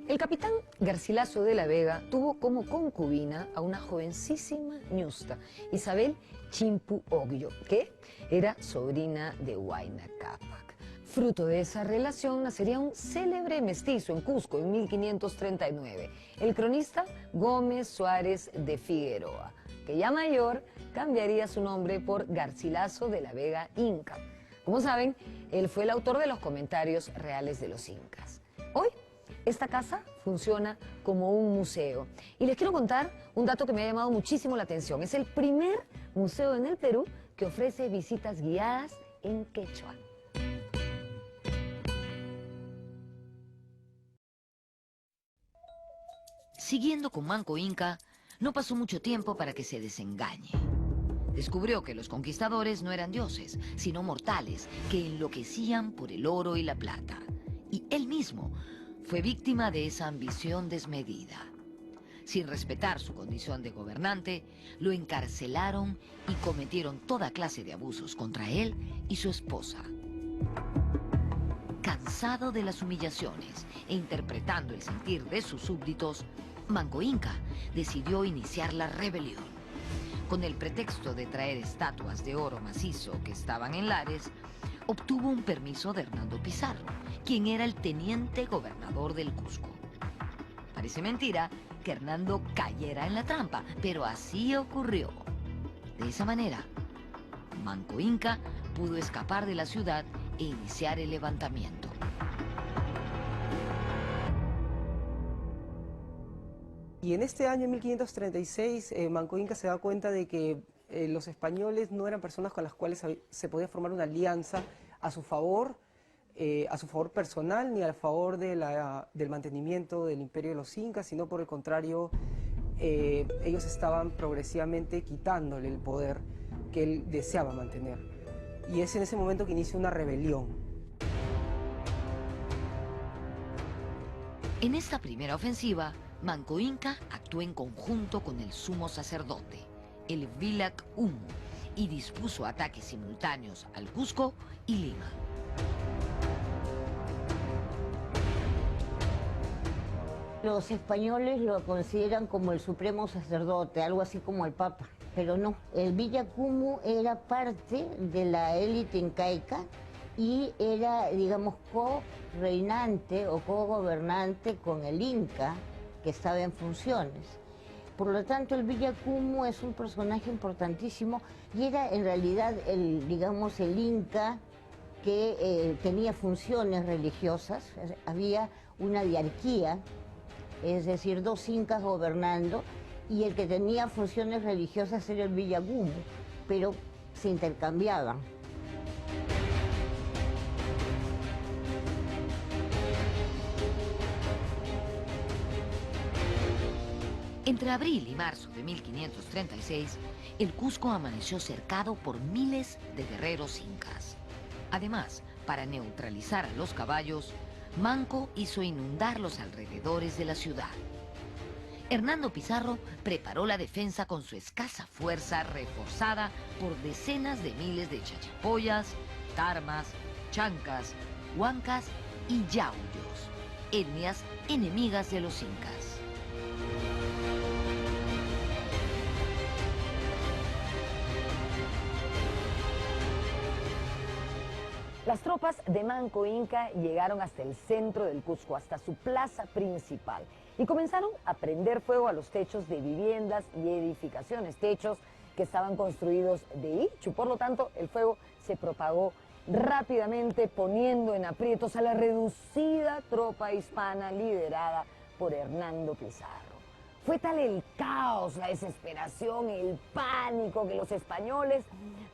El capitán Garcilaso de la Vega tuvo como concubina a una jovencísima ñusta, Isabel Chimpu Ogllo, que era sobrina de Huayna Cápac. Fruto de esa relación nacería un célebre mestizo en Cusco en 1539, el cronista Gómez Suárez de Figueroa, que ya mayor cambiaría su nombre por Garcilaso de la Vega Inca. Como saben, él fue el autor de los comentarios reales de los incas. Hoy, esta casa funciona como un museo. Y les quiero contar un dato que me ha llamado muchísimo la atención. Es el primer museo en el Perú que ofrece visitas guiadas en quechua. Siguiendo con Manco Inca, no pasó mucho tiempo para que se desengañe. Descubrió que los conquistadores no eran dioses, sino mortales que enloquecían por el oro y la plata. Y él mismo fue víctima de esa ambición desmedida. Sin respetar su condición de gobernante, lo encarcelaron y cometieron toda clase de abusos contra él y su esposa. Cansado de las humillaciones e interpretando el sentir de sus súbditos, Manco Inca decidió iniciar la rebelión. Con el pretexto de traer estatuas de oro macizo que estaban en Lares, obtuvo un permiso de Hernando Pizarro, quien era el teniente gobernador del Cusco. Parece mentira que Hernando cayera en la trampa, pero así ocurrió. De esa manera, Manco Inca pudo escapar de la ciudad e iniciar el levantamiento. Y en este año, en 1536, Manco Inca se da cuenta de que los españoles no eran personas con las cuales se podía formar una alianza a su favor personal, ni a favor del mantenimiento del imperio de los incas, sino por el contrario, ellos estaban progresivamente quitándole el poder que él deseaba mantener. Y es en ese momento que inicia una rebelión. En esta primera ofensiva, Manco Inca actuó en conjunto con el sumo sacerdote, el Vilac Humu, y dispuso ataques simultáneos al Cusco y Lima. Los españoles lo consideran como el supremo sacerdote, algo así como el Papa, pero no. El Vilac Humu era parte de la élite incaica y era, digamos, co-reinante o co-gobernante con el Inca, que estaba en funciones. Por lo tanto, el Vilac Humu es un personaje importantísimo y era en realidad el Inca que tenía funciones religiosas. Había una diarquía, es decir, 2 incas gobernando, y el que tenía funciones religiosas era el Vilac Humu, pero se intercambiaban. Entre abril y marzo de 1536, el Cusco amaneció cercado por miles de guerreros incas. Además, para neutralizar a los caballos, Manco hizo inundar los alrededores de la ciudad. Hernando Pizarro preparó la defensa con su escasa fuerza reforzada por decenas de miles de chachapoyas, tarmas, chancas, huancas y yauyos, etnias enemigas de los incas. Las tropas de Manco Inca llegaron hasta el centro del Cusco, hasta su plaza principal, y comenzaron a prender fuego a los techos de viviendas y edificaciones, techos que estaban construidos de ichu. Por lo tanto, el fuego se propagó rápidamente, poniendo en aprietos a la reducida tropa hispana liderada por Hernando Pizarro. Fue tal el caos, la desesperación, el pánico, que los españoles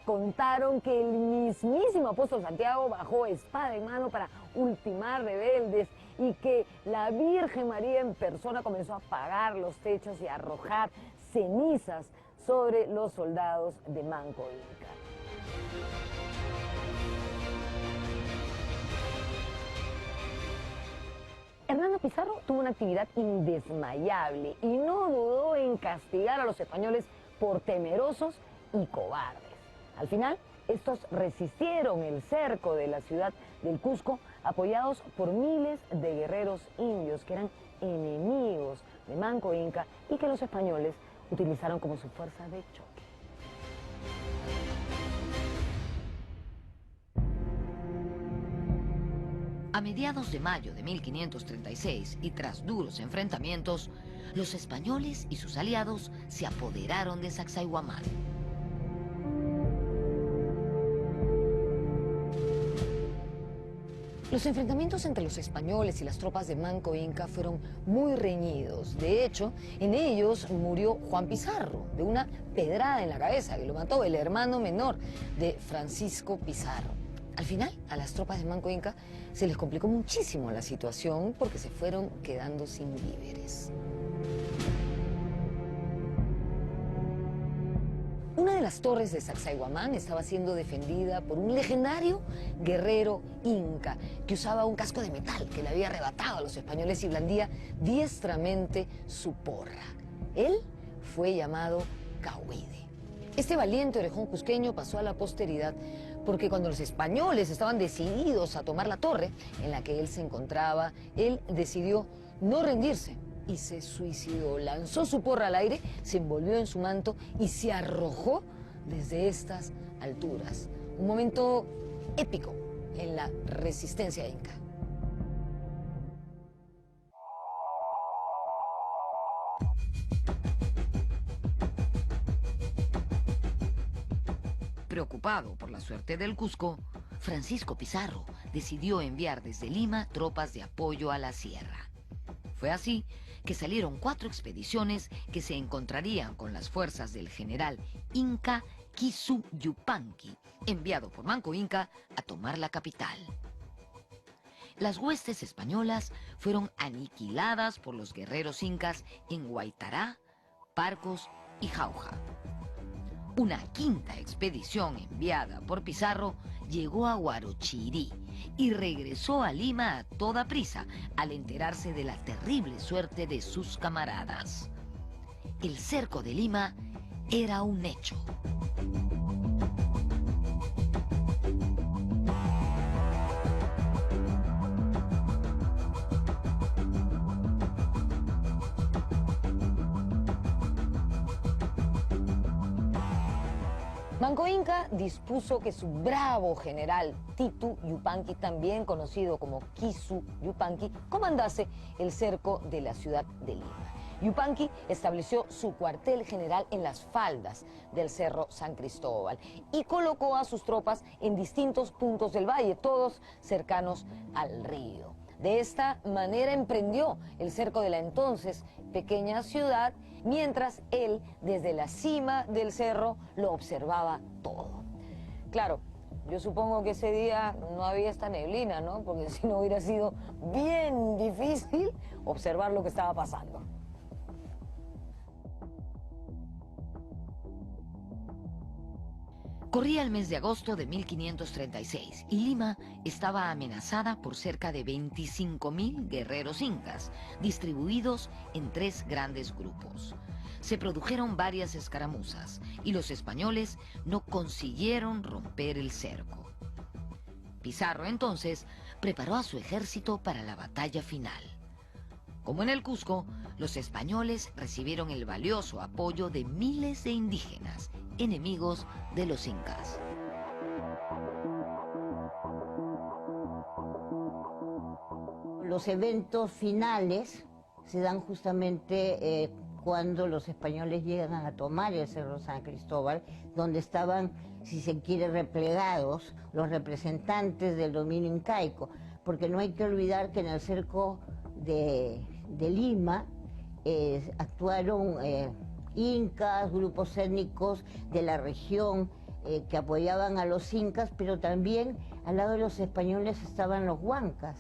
contaron que el mismísimo apóstol Santiago bajó espada en mano para ultimar rebeldes y que la Virgen María en persona comenzó a apagar los techos y a arrojar cenizas sobre los soldados de Manco Inca. Hernando Pizarro tuvo una actividad indesmayable y no dudó en castigar a los españoles por temerosos y cobardes. Al final, estos resistieron el cerco de la ciudad del Cusco, apoyados por miles de guerreros indios que eran enemigos de Manco Inca y que los españoles utilizaron como su fuerza de choque. A mediados de mayo de 1536 y tras duros enfrentamientos, los españoles y sus aliados se apoderaron de Sacsayhuamán. Los enfrentamientos entre los españoles y las tropas de Manco Inca fueron muy reñidos. De hecho, en ellos murió Juan Pizarro, de una pedrada en la cabeza, que lo mató el hermano menor de Francisco Pizarro. Al final, a las tropas de Manco Inca se les complicó muchísimo la situación porque se fueron quedando sin víveres. Una de las torres de Sacsayhuamán estaba siendo defendida por un legendario guerrero inca que usaba un casco de metal que le había arrebatado a los españoles y blandía diestramente su porra. Él fue llamado Cahuide. Este valiente orejón cusqueño pasó a la posteridad porque cuando los españoles estaban decididos a tomar la torre en la que él se encontraba, él decidió no rendirse y se suicidó. Lanzó su porra al aire, se envolvió en su manto y se arrojó desde estas alturas. Un momento épico en la resistencia inca. Preocupado por la suerte del Cusco, Francisco Pizarro decidió enviar desde Lima tropas de apoyo a la sierra. Fue así que salieron 4 expediciones que se encontrarían con las fuerzas del general Inca Kisu Yupanqui, enviado por Manco Inca a tomar la capital. Las huestes españolas fueron aniquiladas por los guerreros incas en Huaytará, Parcos y Jauja. Una 5ª expedición enviada por Pizarro llegó a Huarochirí y regresó a Lima a toda prisa al enterarse de la terrible suerte de sus camaradas. El cerco de Lima era un hecho. Manco Inca dispuso que su bravo general Titu Yupanqui, también conocido como Kisu Yupanqui, comandase el cerco de la ciudad de Lima. Yupanqui estableció su cuartel general en las faldas del Cerro San Cristóbal y colocó a sus tropas en distintos puntos del valle, todos cercanos al río. De esta manera emprendió el cerco de la entonces pequeña ciudad, mientras él, desde la cima del cerro, lo observaba todo. Claro, yo supongo que ese día no había esta neblina, ¿no? Porque si no hubiera sido bien difícil observar lo que estaba pasando. Corría el mes de agosto de 1536 y Lima estaba amenazada por cerca de 25.000 guerreros incas, distribuidos en 3 grandes grupos. Se produjeron varias escaramuzas y los españoles no consiguieron romper el cerco. Pizarro entonces preparó a su ejército para la batalla final. Como en el Cusco, los españoles recibieron el valioso apoyo de miles de indígenas, enemigos de los incas. Los eventos finales se dan justamente cuando los españoles llegan a tomar el Cerro San Cristóbal, donde estaban, si se quiere, replegados los representantes del dominio incaico, porque no hay que olvidar que en el cerco de Lima actuaron incas, grupos étnicos de la región que apoyaban a los incas, pero también al lado de los españoles estaban los huancas,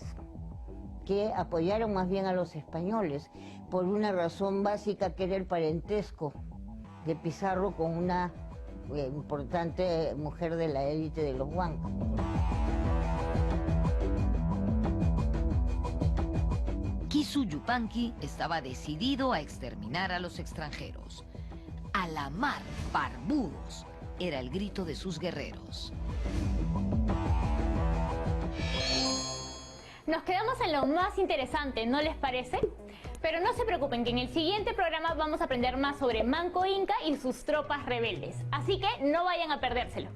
que apoyaron más bien a los españoles por una razón básica, que era el parentesco de Pizarro con una importante mujer de la élite de los huancas. Kisu Yupanqui estaba decidido a exterminar a los extranjeros. "A la mar, barbudos", era el grito de sus guerreros. Nos quedamos en lo más interesante, ¿no les parece? Pero no se preocupen, que en el siguiente programa vamos a aprender más sobre Manco Inca y sus tropas rebeldes. Así que no vayan a perdérselo.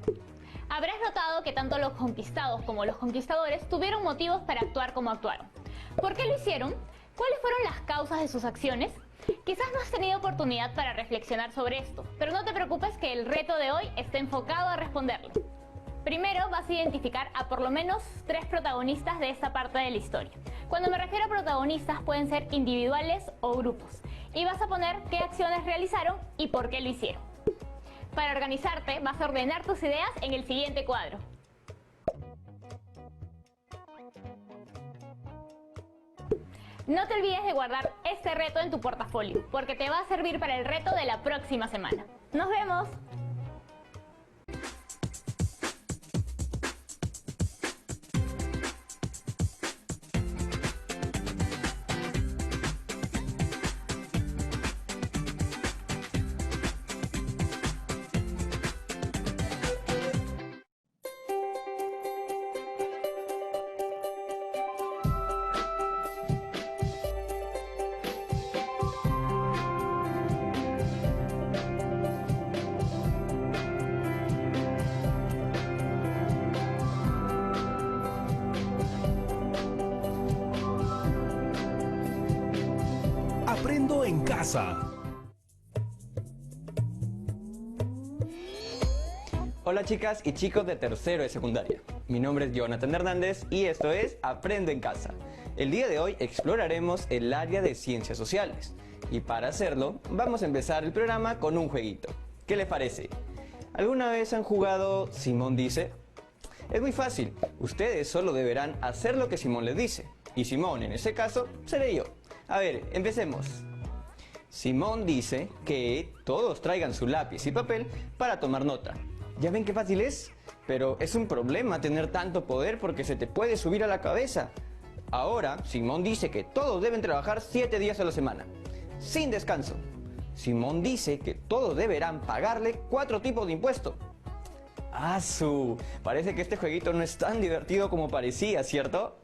Habrás notado que tanto los conquistados como los conquistadores tuvieron motivos para actuar como actuaron. ¿Por qué lo hicieron? ¿Cuáles fueron las causas de sus acciones? Quizás no has tenido oportunidad para reflexionar sobre esto, pero no te preocupes, que el reto de hoy está enfocado a responderlo. Primero vas a identificar a por lo menos 3 protagonistas de esta parte de la historia. Cuando me refiero a protagonistas, pueden ser individuales o grupos. Y vas a poner qué acciones realizaron y por qué lo hicieron. Para organizarte, vas a ordenar tus ideas en el siguiente cuadro. No te olvides de guardar este reto en tu portafolio, porque te va a servir para el reto de la próxima semana. ¡Nos vemos! Aprendo en casa. Hola chicas y chicos de tercero de secundaria. Mi nombre es Jonathan Hernández y esto es Aprendo en Casa. El día de hoy exploraremos el área de ciencias sociales y para hacerlo vamos a empezar el programa con un jueguito. ¿Qué les parece? ¿Alguna vez han jugado Simón dice? Es muy fácil, ustedes solo deberán hacer lo que Simón les dice y Simón en ese caso seré yo. A ver, empecemos. Simón dice que todos traigan su lápiz y papel para tomar nota. ¿Ya ven qué fácil es? Pero es un problema tener tanto poder porque se te puede subir a la cabeza. Ahora, Simón dice que todos deben trabajar 7 días a la semana, sin descanso. Simón dice que todos deberán pagarle 4 tipos de impuestos. ¡Asu! Parece que este jueguito no es tan divertido como parecía, ¿cierto?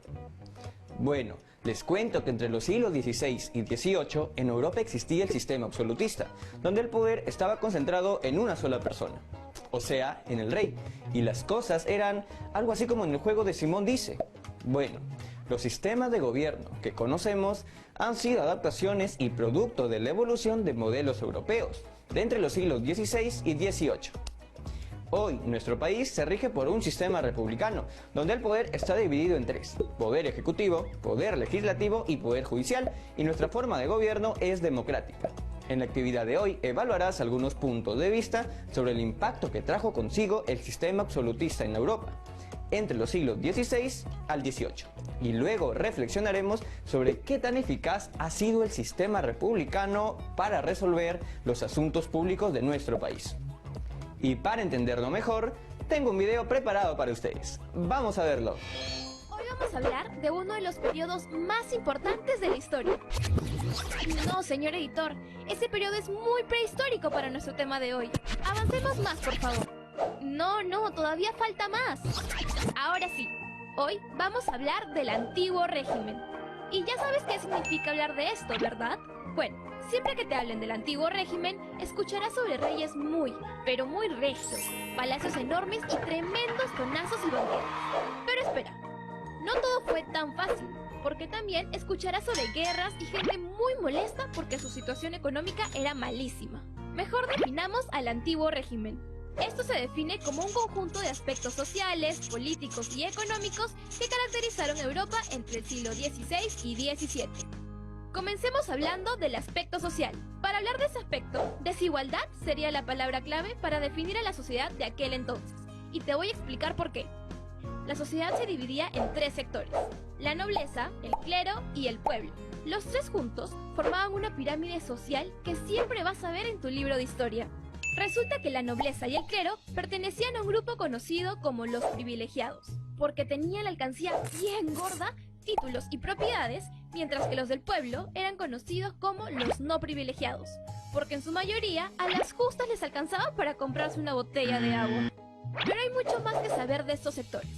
Bueno, les cuento que entre los siglos XVI y XVIII en Europa existía el sistema absolutista, donde el poder estaba concentrado en una sola persona, o sea, en el rey, y las cosas eran algo así como en el juego de Simón dice. Bueno, los sistemas de gobierno que conocemos han sido adaptaciones y producto de la evolución de modelos europeos de entre los siglos XVI y XVIII. Hoy, nuestro país se rige por un sistema republicano, donde el poder está dividido en 3, poder ejecutivo, poder legislativo y poder judicial, y nuestra forma de gobierno es democrática. En la actividad de hoy evaluarás algunos puntos de vista sobre el impacto que trajo consigo el sistema absolutista en Europa, entre los siglos XVI al XVIII, y luego reflexionaremos sobre qué tan eficaz ha sido el sistema republicano para resolver los asuntos públicos de nuestro país. Y para entenderlo mejor, tengo un video preparado para ustedes. Vamos a verlo. Hoy vamos a hablar de uno de los periodos más importantes de la historia. No, señor editor, ese periodo es muy prehistórico para nuestro tema de hoy. Avancemos más, por favor. No, todavía falta más. Ahora sí, hoy vamos a hablar del antiguo régimen. Y ya sabes qué significa hablar de esto, ¿verdad? Bueno, siempre que te hablen del antiguo régimen, escucharás sobre reyes muy, pero muy regios, palacios enormes y tremendos tonazos y banquetes. Pero espera, no todo fue tan fácil, porque también escucharás sobre guerras y gente muy molesta porque su situación económica era malísima. Mejor definamos al antiguo régimen. Esto se define como un conjunto de aspectos sociales, políticos y económicos que caracterizaron Europa entre el siglo XVI y XVII. Comencemos hablando del aspecto social. Para hablar de ese aspecto, desigualdad sería la palabra clave para definir a la sociedad de aquel entonces. Y te voy a explicar por qué. La sociedad se dividía en 3 sectores: la nobleza, el clero y el pueblo. Los 3 juntos formaban una pirámide social que siempre vas a ver en tu libro de historia. Resulta que la nobleza y el clero pertenecían a un grupo conocido como los privilegiados, porque tenían la alcancía bien gorda, títulos y propiedades, mientras que los del pueblo eran conocidos como los no privilegiados, porque en su mayoría a las justas les alcanzaba para comprarse una botella de agua. Pero hay mucho más que saber de estos sectores,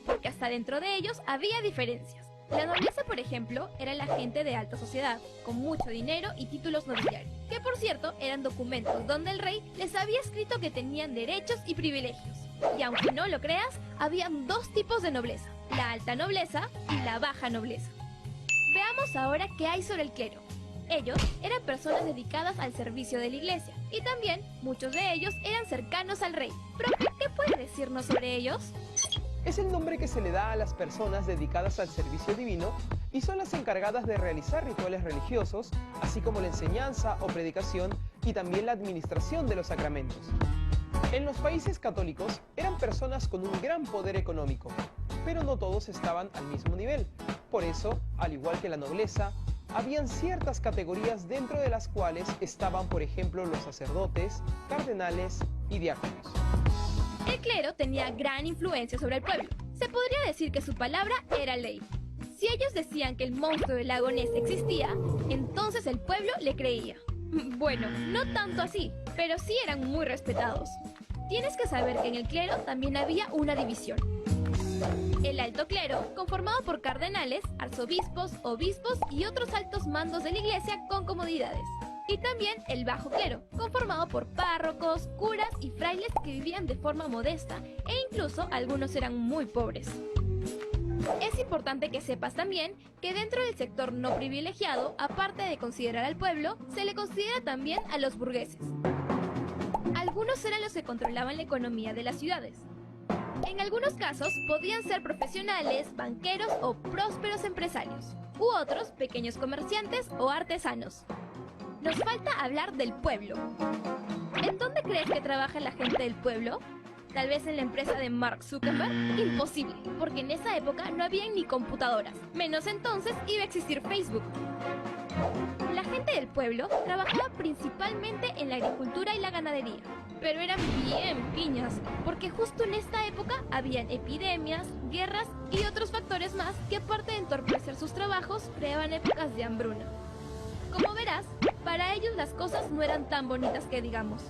porque hasta dentro de ellos había diferencias. La nobleza, por ejemplo, era la gente de alta sociedad, con mucho dinero y títulos nobiliarios, que por cierto eran documentos donde el rey les había escrito que tenían derechos y privilegios. Y aunque no lo creas, habían 2 tipos de nobleza: la alta nobleza y la baja nobleza. Veamos ahora qué hay sobre el clero. Ellos eran personas dedicadas al servicio de la iglesia, y también muchos de ellos eran cercanos al rey. Profe, ¿qué puede decirnos sobre ellos? Es el nombre que se le da a las personas dedicadas al servicio divino y son las encargadas de realizar rituales religiosos, así como la enseñanza o predicación y también la administración de los sacramentos. En los países católicos eran personas con un gran poder económico, pero no todos estaban al mismo nivel. Por eso, al igual que la nobleza, habían ciertas categorías dentro de las cuales estaban, por ejemplo, los sacerdotes, cardenales y diáconos. El clero tenía gran influencia sobre el pueblo. Se podría decir que su palabra era ley. Si ellos decían que el monstruo del lago Ness existía, entonces el pueblo le creía. Bueno, no tanto así, pero sí eran muy respetados. Tienes que saber que en el clero también había una división. El alto clero, conformado por cardenales, arzobispos, obispos y otros altos mandos de la iglesia con comodidades. Y también el bajo clero, conformado por párrocos, curas y frailes que vivían de forma modesta e incluso algunos eran muy pobres. Es importante que sepas también que dentro del sector no privilegiado, aparte de considerar al pueblo, se le considera también a los burgueses. Algunos eran los que controlaban la economía de las ciudades. En algunos casos podían ser profesionales, banqueros o prósperos empresarios, u otros pequeños comerciantes o artesanos. Nos falta hablar del pueblo. ¿En dónde crees que trabaja la gente del pueblo? ¿Tal vez en la empresa de Mark Zuckerberg? Imposible, porque en esa época no había ni computadoras, menos entonces iba a existir Facebook. La gente del pueblo trabajaba principalmente en la agricultura y la ganadería, pero eran bien piñas, porque justo en esta época habían epidemias, guerras y otros factores más que, aparte de entorpecer sus trabajos, creaban épocas de hambruna. Como verás, para ellos las cosas no eran tan bonitas que digamos.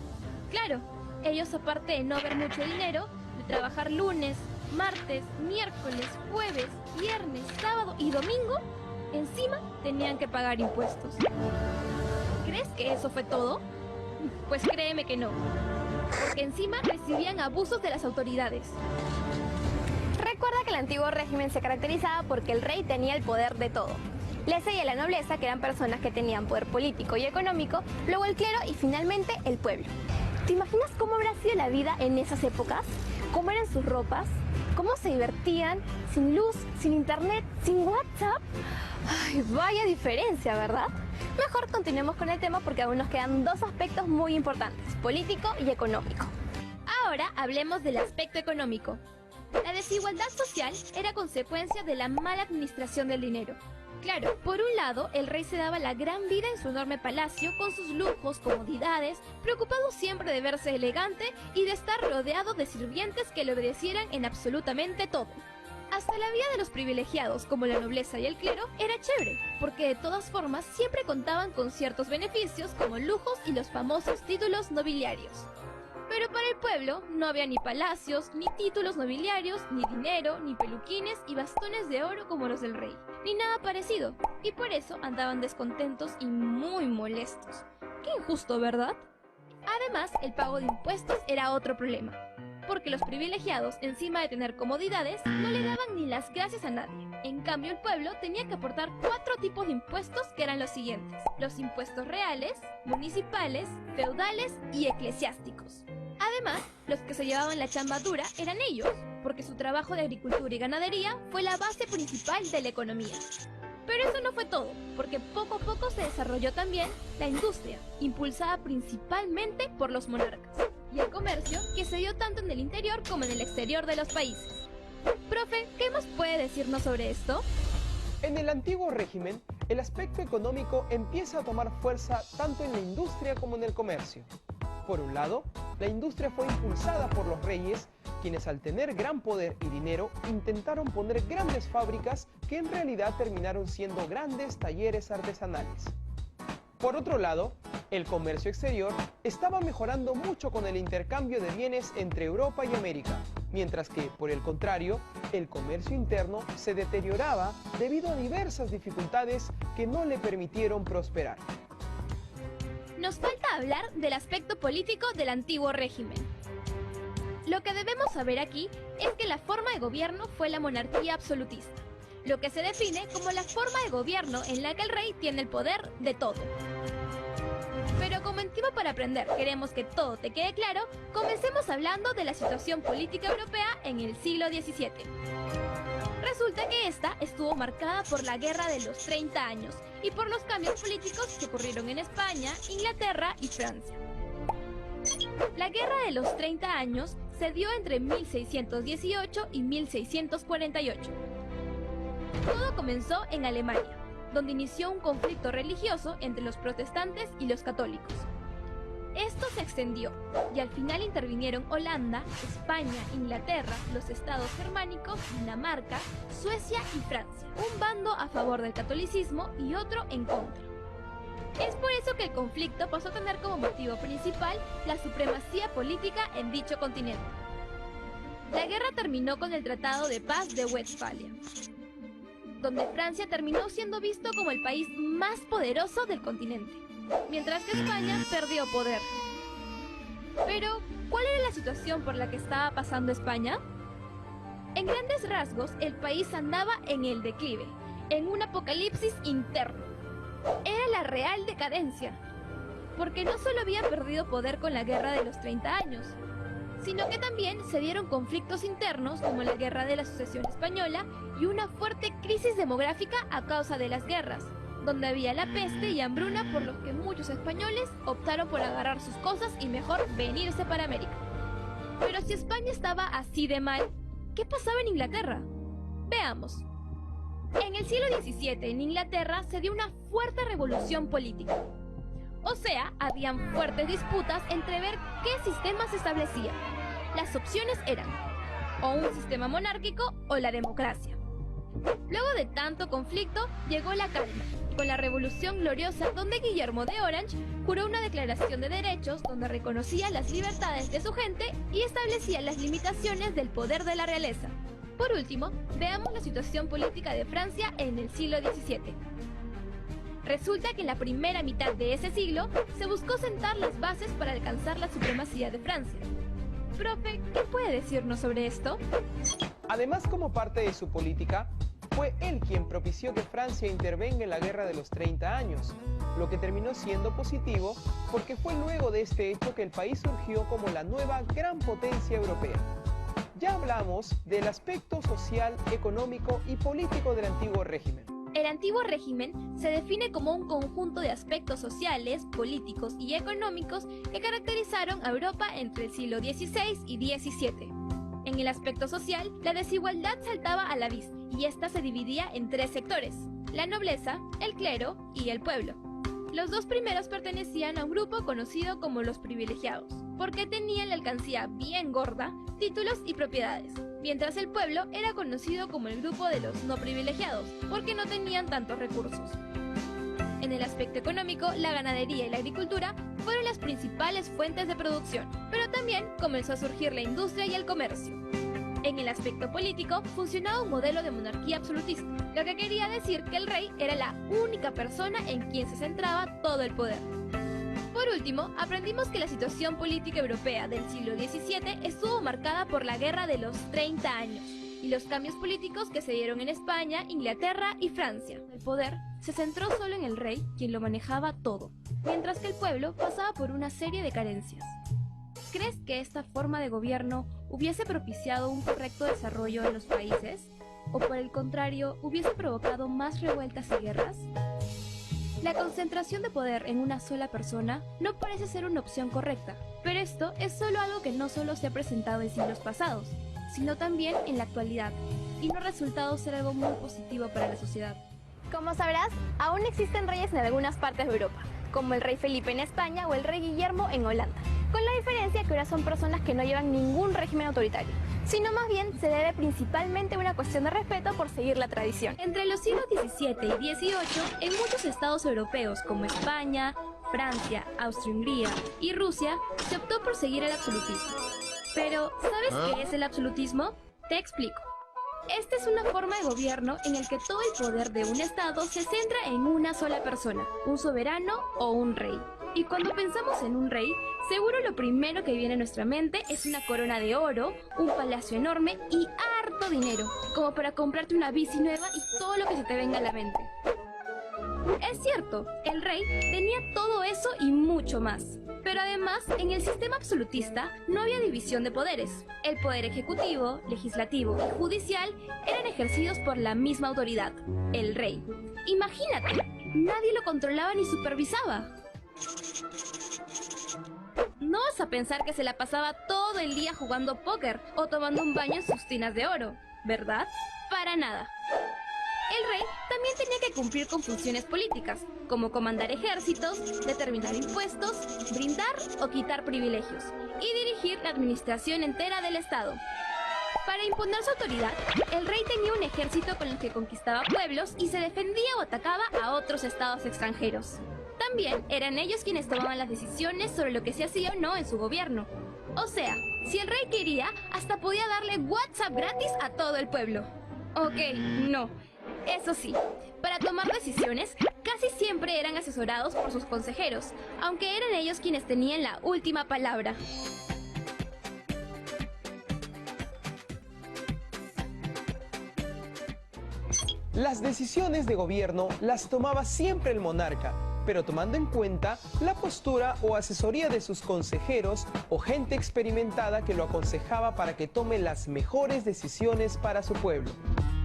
Claro, ellos, aparte de no ver mucho dinero, de trabajar lunes, martes, miércoles, jueves, viernes, sábado y domingo, encima tenían que pagar impuestos. ¿Crees que eso fue todo? Pues créeme que no, porque encima recibían abusos de las autoridades. Recuerda que el antiguo régimen se caracterizaba porque el rey tenía el poder de todo. Le seguía la nobleza, que eran personas que tenían poder político y económico, luego el clero y finalmente el pueblo. ¿Te imaginas cómo habrá sido la vida en esas épocas? ¿Cómo eran sus ropas? ¿Cómo se divertían? Sin luz, sin internet, sin WhatsApp. Ay, vaya diferencia, ¿verdad? Mejor continuemos con el tema porque aún nos quedan dos aspectos muy importantes, político y económico. Ahora hablemos del aspecto económico. La desigualdad social era consecuencia de la mala administración del dinero. Claro, por un lado, el rey se daba la gran vida en su enorme palacio con sus lujos, comodidades, preocupado siempre de verse elegante y de estar rodeado de sirvientes que le obedecieran en absolutamente todo. Hasta la vida de los privilegiados, como la nobleza y el clero, era chévere, porque de todas formas siempre contaban con ciertos beneficios como lujos y los famosos títulos nobiliarios. Pero para el pueblo no había ni palacios, ni títulos nobiliarios, ni dinero, ni peluquines y bastones de oro como los del rey, ni nada parecido, y por eso andaban descontentos y muy molestos. Qué injusto, ¿verdad? Además, el pago de impuestos era otro problema, porque los privilegiados, encima de tener comodidades, no le daban ni las gracias a nadie. En cambio, el pueblo tenía que aportar 4 tipos de impuestos que eran los siguientes: los impuestos reales, municipales, feudales y eclesiásticos. Además, los que se llevaban la chamba dura eran ellos, porque su trabajo de agricultura y ganadería fue la base principal de la economía. Pero eso no fue todo, porque poco a poco se desarrolló también la industria, impulsada principalmente por los monarcas, y el comercio, que se dio tanto en el interior como en el exterior de los países. Profe, ¿qué más puede decirnos sobre esto? En el antiguo régimen, el aspecto económico empieza a tomar fuerza tanto en la industria como en el comercio. Por un lado, la industria fue impulsada por los reyes, quienes al tener gran poder y dinero intentaron poner grandes fábricas que en realidad terminaron siendo grandes talleres artesanales. Por otro lado, el comercio exterior estaba mejorando mucho con el intercambio de bienes entre Europa y América, mientras que, por el contrario, el comercio interno se deterioraba debido a diversas dificultades que no le permitieron prosperar. Nos falta hablar del aspecto político del antiguo régimen. Lo que debemos saber aquí es que la forma de gobierno fue la monarquía absolutista, lo que se define como la forma de gobierno en la que el rey tiene el poder de todo. Pero como en Tiempo para Aprender queremos que todo te quede claro, comencemos hablando de la situación política europea en el siglo XVII. Resulta que esta estuvo marcada por la Guerra de los 30 años y por los cambios políticos que ocurrieron en España, Inglaterra y Francia. La Guerra de los 30 años se dio entre 1618 y 1648. Todo comenzó en Alemania, donde inició un conflicto religioso entre los protestantes y los católicos. Esto se extendió y al final intervinieron Holanda, España, Inglaterra, los estados germánicos, Dinamarca, Suecia y Francia. Un bando a favor del catolicismo y otro en contra. Es por eso que el conflicto pasó a tener como motivo principal la supremacía política en dicho continente. La guerra terminó con el Tratado de Paz de Westfalia, donde Francia terminó siendo visto como el país más poderoso del continente, mientras que España perdió poder. Pero, ¿cuál era la situación por la que estaba pasando España? En grandes rasgos, el país andaba en el declive, en un apocalipsis interno. Era la real decadencia, porque no solo había perdido poder con la Guerra de los 30 años, sino que también se dieron conflictos internos como la Guerra de la Sucesión Española y una fuerte crisis demográfica a causa de las guerras, donde había la peste y hambruna, por lo que muchos españoles optaron por agarrar sus cosas y mejor venirse para América. Pero si España estaba así de mal, ¿qué pasaba en Inglaterra? Veamos. En el siglo XVII en Inglaterra se dio una fuerte revolución política. O sea, habían fuertes disputas entre ver qué sistema se establecía. Las opciones eran o un sistema monárquico o la democracia. Luego de tanto conflicto, llegó la calma, con la Revolución Gloriosa, donde Guillermo de Orange juró una declaración de derechos donde reconocía las libertades de su gente y establecía las limitaciones del poder de la realeza. Por último, veamos la situación política de Francia en el siglo XVII. Resulta que en la primera mitad de ese siglo se buscó sentar las bases para alcanzar la supremacía de Francia. Profe, ¿qué puede decirnos sobre esto? Además, como parte de su política, fue él quien propició que Francia intervenga en la Guerra de los 30 años, lo que terminó siendo positivo porque fue luego de este hecho que el país surgió como la nueva gran potencia europea. Ya hablamos del aspecto social, económico y político del antiguo régimen. El antiguo régimen se define como un conjunto de aspectos sociales, políticos y económicos que caracterizaron a Europa entre el siglo XVI y XVII. En el aspecto social, la desigualdad saltaba a la vista y esta se dividía en tres sectores: la nobleza, el clero y el pueblo. Los dos primeros pertenecían a un grupo conocido como los privilegiados, porque tenían la alcancía bien gorda, títulos y propiedades, mientras el pueblo era conocido como el grupo de los no privilegiados, porque no tenían tantos recursos. En el aspecto económico, la ganadería y la agricultura fueron las principales fuentes de producción, pero también comenzó a surgir la industria y el comercio. En el aspecto político, funcionaba un modelo de monarquía absolutista, lo que quería decir que el rey era la única persona en quien se centraba todo el poder. Por último, aprendimos que la situación política europea del siglo XVII estuvo marcada por la Guerra de los 30 años y los cambios políticos que se dieron en España, Inglaterra y Francia. El poder se centró solo en el rey, quien lo manejaba todo, mientras que el pueblo pasaba por una serie de carencias. ¿Crees que esta forma de gobierno hubiese propiciado un correcto desarrollo en los países? ¿O por el contrario, hubiese provocado más revueltas y guerras? La concentración de poder en una sola persona no parece ser una opción correcta, pero esto es solo algo que no solo se ha presentado en siglos pasados, sino también en la actualidad, y no ha resultado ser algo muy positivo para la sociedad. Como sabrás, aún existen reyes en algunas partes de Europa, como el rey Felipe en España o el rey Guillermo en Holanda, con la diferencia que ahora son personas que no llevan ningún régimen autoritario, sino más bien se debe principalmente a una cuestión de respeto por seguir la tradición. Entre los siglos XVII y XVIII, en muchos estados europeos como España, Francia, Austria-Hungría y Rusia, se optó por seguir el absolutismo. Pero, ¿sabes qué es el absolutismo? Te explico. Esta es una forma de gobierno en el que todo el poder de un estado se centra en una sola persona, un soberano o un rey. Y cuando pensamos en un rey, seguro lo primero que viene a nuestra mente es una corona de oro, un palacio enorme y harto dinero, como para comprarte una bici nueva y todo lo que se te venga a la mente. Es cierto, el rey tenía todo eso y mucho más. Pero además, en el sistema absolutista no había división de poderes. El poder ejecutivo, legislativo y judicial eran ejercidos por la misma autoridad, el rey. Imagínate, nadie lo controlaba ni supervisaba. No vas a pensar que se la pasaba todo el día jugando póker o tomando un baño en sus tinas de oro, ¿verdad? Para nada. El rey también tenía que cumplir con funciones políticas, como comandar ejércitos, determinar impuestos, brindar o quitar privilegios, y dirigir la administración entera del Estado. Para imponer su autoridad, el rey tenía un ejército con el que conquistaba pueblos y se defendía o atacaba a otros estados extranjeros. También eran ellos quienes tomaban las decisiones sobre lo que se hacía o no en su gobierno. O sea, si el rey quería, hasta podía darle WhatsApp gratis a todo el pueblo. Ok, no. Eso sí, para tomar decisiones, casi siempre eran asesorados por sus consejeros, aunque eran ellos quienes tenían la última palabra. Las decisiones de gobierno las tomaba siempre el monarca, pero tomando en cuenta la postura o asesoría de sus consejeros o gente experimentada que lo aconsejaba para que tome las mejores decisiones para su pueblo.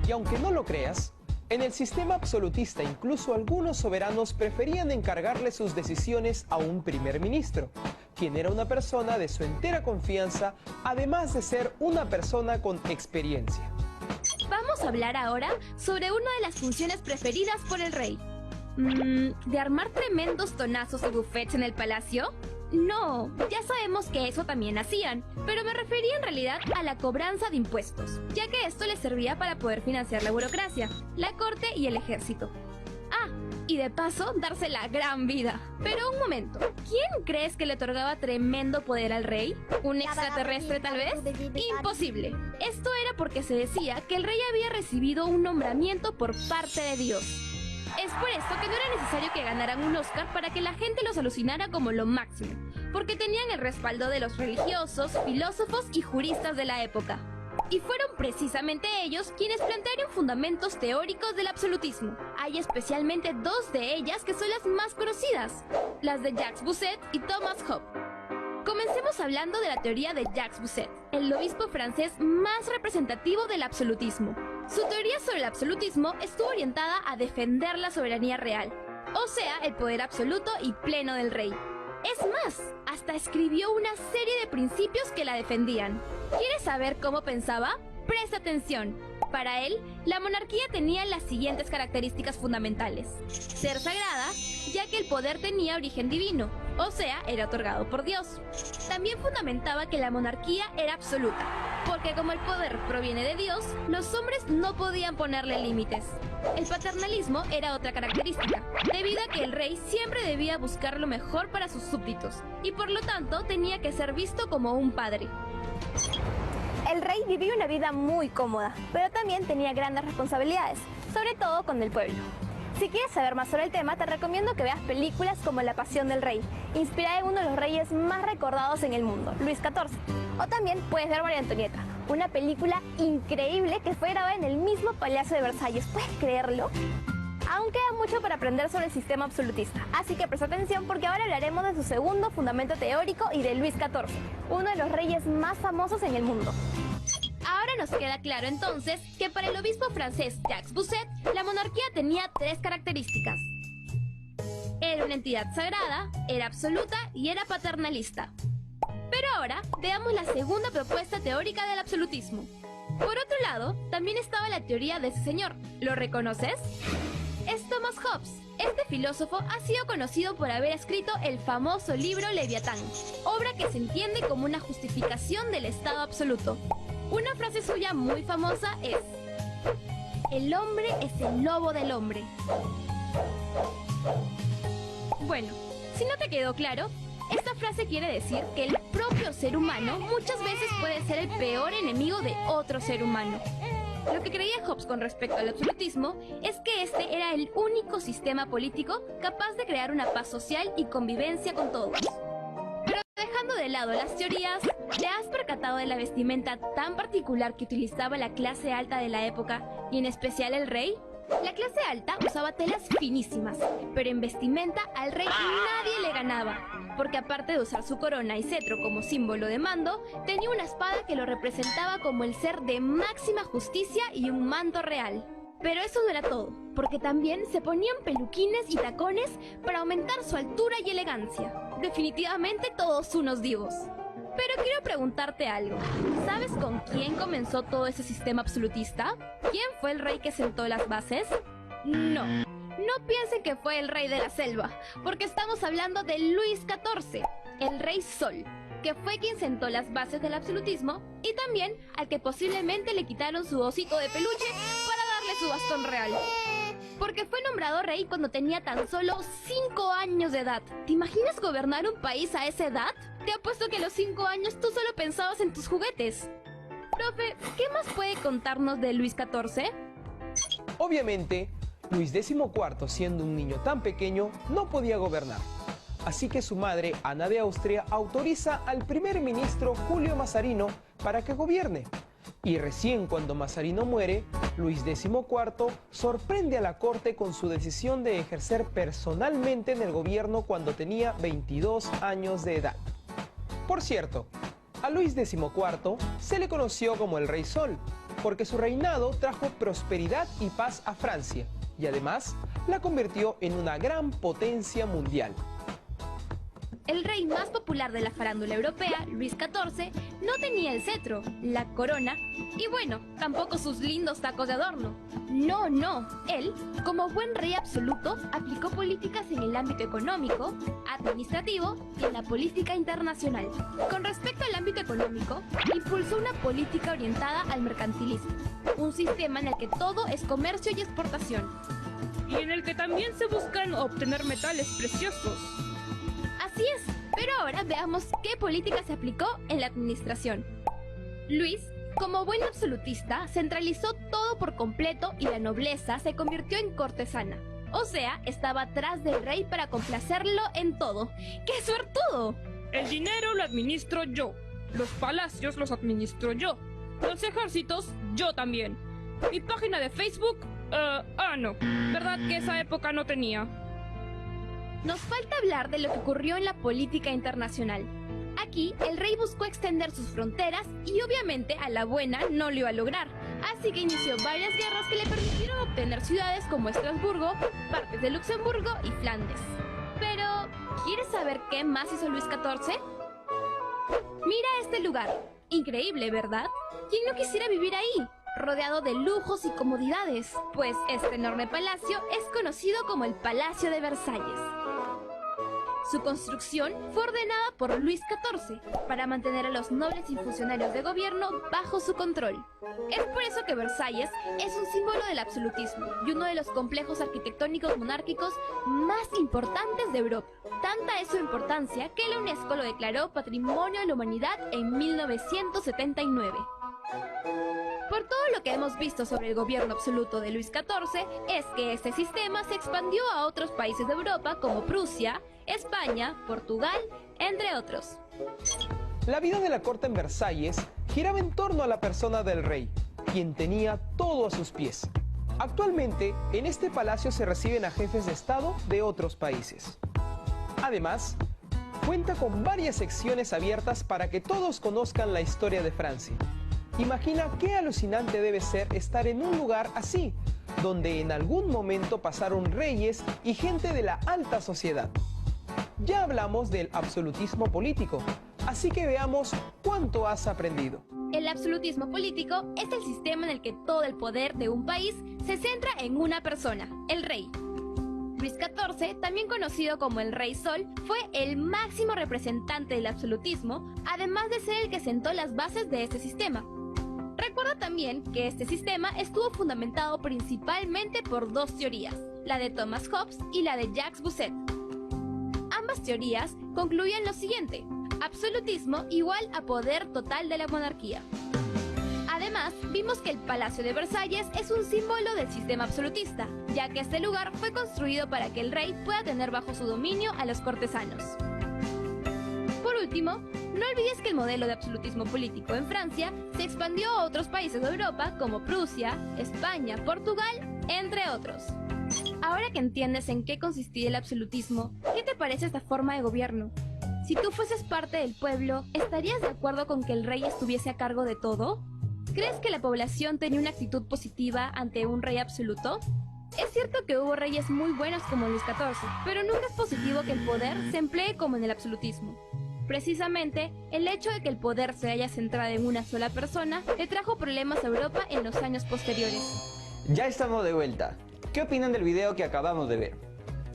Y aunque no lo creas, en el sistema absolutista incluso algunos soberanos preferían encargarle sus decisiones a un primer ministro, quien era una persona de su entera confianza, además de ser una persona con experiencia. Vamos a hablar ahora sobre una de las funciones preferidas por el rey. ¿De armar tremendos tonazos y buffets en el palacio? No, ya sabemos que eso también hacían, pero me refería en realidad a la cobranza de impuestos, ya que esto les servía para poder financiar la burocracia, la corte y el ejército. Ah, y de paso, darse la gran vida. Pero un momento, ¿quién crees que le otorgaba tremendo poder al rey? ¿Un extraterrestre tal vez? Imposible. Esto era porque se decía que el rey había recibido un nombramiento por parte de Dios. Es por esto que no era necesario que ganaran un Oscar para que la gente los alucinara como lo máximo, porque tenían el respaldo de los religiosos, filósofos y juristas de la época. Y fueron precisamente ellos quienes plantearon fundamentos teóricos del absolutismo. Hay especialmente dos de ellas que son las más conocidas, las de Jacques Bossuet y Thomas Hobbes. Comencemos hablando de la teoría de Jacques Bossuet, el obispo francés más representativo del absolutismo. Su teoría sobre el absolutismo estuvo orientada a defender la soberanía real, o sea, el poder absoluto y pleno del rey. Es más, hasta escribió una serie de principios que la defendían. ¿Quieres saber cómo pensaba? Presta atención. Para él, la monarquía tenía las siguientes características fundamentales. Ser sagrada, ya que el poder tenía origen divino, o sea, era otorgado por Dios. También fundamentaba que la monarquía era absoluta, porque como el poder proviene de Dios, los hombres no podían ponerle límites. El paternalismo era otra característica, debido a que el rey siempre debía buscar lo mejor para sus súbditos, y por lo tanto tenía que ser visto como un padre. El rey vivía una vida muy cómoda, pero también tenía grandes responsabilidades, sobre todo con el pueblo. Si quieres saber más sobre el tema, te recomiendo que veas películas como La Pasión del Rey, inspirada en uno de los reyes más recordados en el mundo, Luis XIV. O también puedes ver María Antonieta, una película increíble que fue grabada en el mismo Palacio de Versalles. ¿Puedes creerlo? Aún queda mucho para aprender sobre el sistema absolutista, así que presta atención porque ahora hablaremos de su segundo fundamento teórico y de Luis XIV, uno de los reyes más famosos en el mundo. Ahora nos queda claro entonces que para el obispo francés Jacques Bossuet, la monarquía tenía tres características. Era una entidad sagrada, era absoluta y era paternalista. Pero ahora veamos la segunda propuesta teórica del absolutismo. Por otro lado, también estaba la teoría de ese señor. ¿Lo reconoces? Es Thomas Hobbes. Este filósofo ha sido conocido por haber escrito el famoso libro Leviatán, obra que se entiende como una justificación del Estado absoluto. Una frase suya muy famosa es: el hombre es el lobo del hombre. Bueno, si no te quedó claro, esta frase quiere decir que el propio ser humano muchas veces puede ser el peor enemigo de otro ser humano. Lo que creía Hobbes con respecto al absolutismo es que este era el único sistema político capaz de crear una paz social y convivencia con todos. Pero dejando de lado las teorías, ¿te has percatado de la vestimenta tan particular que utilizaba la clase alta de la época, y en especial el rey? La clase alta usaba telas finísimas, pero en vestimenta al rey nadie le ganaba, porque aparte de usar su corona y cetro como símbolo de mando, tenía una espada que lo representaba como el ser de máxima justicia y un manto real. Pero eso no era todo, porque también se ponían peluquines y tacones para aumentar su altura y elegancia. Definitivamente todos unos divos. Pero quiero preguntarte algo. ¿Sabes con quién comenzó todo ese sistema absolutista? ¿Quién fue el rey que sentó las bases? No. No piensen que fue el rey de la selva, porque estamos hablando de Luis XIV, el rey Sol, que fue quien sentó las bases del absolutismo y también al que posiblemente le quitaron su osito de peluche para darle su bastón real. Porque fue nombrado rey cuando tenía tan solo 5 años de edad. ¿Te imaginas gobernar un país a esa edad? Te apuesto que a los 5 años tú solo pensabas en tus juguetes. Profe, ¿qué más puede contarnos de Luis XIV? Obviamente, Luis XIV, siendo un niño tan pequeño, no podía gobernar. Así que su madre, Ana de Austria, autoriza al primer ministro Julio Mazarino para que gobierne. Y recién cuando Mazarino muere, Luis XIV sorprende a la corte con su decisión de ejercer personalmente en el gobierno cuando tenía 22 años de edad. Por cierto, a Luis XIV se le conoció como el Rey Sol, porque su reinado trajo prosperidad y paz a Francia, y además la convirtió en una gran potencia mundial. El rey más popular de la farándula europea, Luis XIV, no tenía el cetro, la corona y bueno, tampoco sus lindos tacos de adorno. No, él, como buen rey absoluto, aplicó políticas en el ámbito económico, administrativo y en la política internacional. Con respecto al ámbito económico, impulsó una política orientada al mercantilismo, un sistema en el que todo es comercio y exportación. Y en el que también se buscan obtener metales preciosos. Así es, pero ahora veamos qué política se aplicó en la administración. Luis, como buen absolutista, centralizó todo por completo y la nobleza se convirtió en cortesana. O sea, estaba atrás del rey para complacerlo en todo. ¡Qué suertudo! El dinero lo administro yo, los palacios los administro yo, los ejércitos yo también. Mi página de Facebook, no, verdad que esa época no tenía. Nos falta hablar de lo que ocurrió en la política internacional. Aquí, el rey buscó extender sus fronteras y obviamente a la buena no lo iba a lograr. Así que inició varias guerras que le permitieron obtener ciudades como Estrasburgo, partes de Luxemburgo y Flandes. Pero, ¿quieres saber qué más hizo Luis XIV? Mira este lugar. Increíble, ¿verdad? ¿Quién no quisiera vivir ahí? Rodeado de lujos y comodidades, pues este enorme palacio es conocido como el Palacio de Versalles. Su construcción fue ordenada por Luis XIV para mantener a los nobles y funcionarios de gobierno bajo su control. Es por eso que Versalles es un símbolo del absolutismo y uno de los complejos arquitectónicos monárquicos más importantes de Europa. Tanta es su importancia que la UNESCO lo declaró Patrimonio de la Humanidad en 1979. Por todo lo que hemos visto sobre el gobierno absoluto de Luis XIV, es que este sistema se expandió a otros países de Europa como Prusia, España, Portugal, entre otros. La vida de la corte en Versalles giraba en torno a la persona del rey, quien tenía todo a sus pies. Actualmente, en este palacio se reciben a jefes de Estado de otros países. Además, cuenta con varias secciones abiertas para que todos conozcan la historia de Francia. Imagina qué alucinante debe ser estar en un lugar así, donde en algún momento pasaron reyes y gente de la alta sociedad. Ya hablamos del absolutismo político, así que veamos cuánto has aprendido. El absolutismo político es el sistema en el que todo el poder de un país se centra en una persona, el rey. Luis XIV, también conocido como el Rey Sol, fue el máximo representante del absolutismo, además de ser el que sentó las bases de este sistema. Recuerda también que este sistema estuvo fundamentado principalmente por dos teorías, la de Thomas Hobbes y la de Jacques Bousset. Ambas teorías concluían lo siguiente: absolutismo igual a poder total de la monarquía. Además, vimos que el Palacio de Versalles es un símbolo del sistema absolutista, ya que este lugar fue construido para que el rey pueda tener bajo su dominio a los cortesanos. Por último, no olvides que el modelo de absolutismo político en Francia se expandió a otros países de Europa como Prusia, España, Portugal, entre otros. Ahora que entiendes en qué consistía el absolutismo, ¿qué te parece esta forma de gobierno? Si tú fueses parte del pueblo, ¿estarías de acuerdo con que el rey estuviese a cargo de todo? ¿Crees que la población tenía una actitud positiva ante un rey absoluto? Es cierto que hubo reyes muy buenos como Luis XIV, pero nunca es positivo que el poder se emplee como en el absolutismo. Precisamente, el hecho de que el poder se haya centrado en una sola persona le trajo problemas a Europa en los años posteriores. Ya estamos de vuelta. ¿Qué opinan del video que acabamos de ver?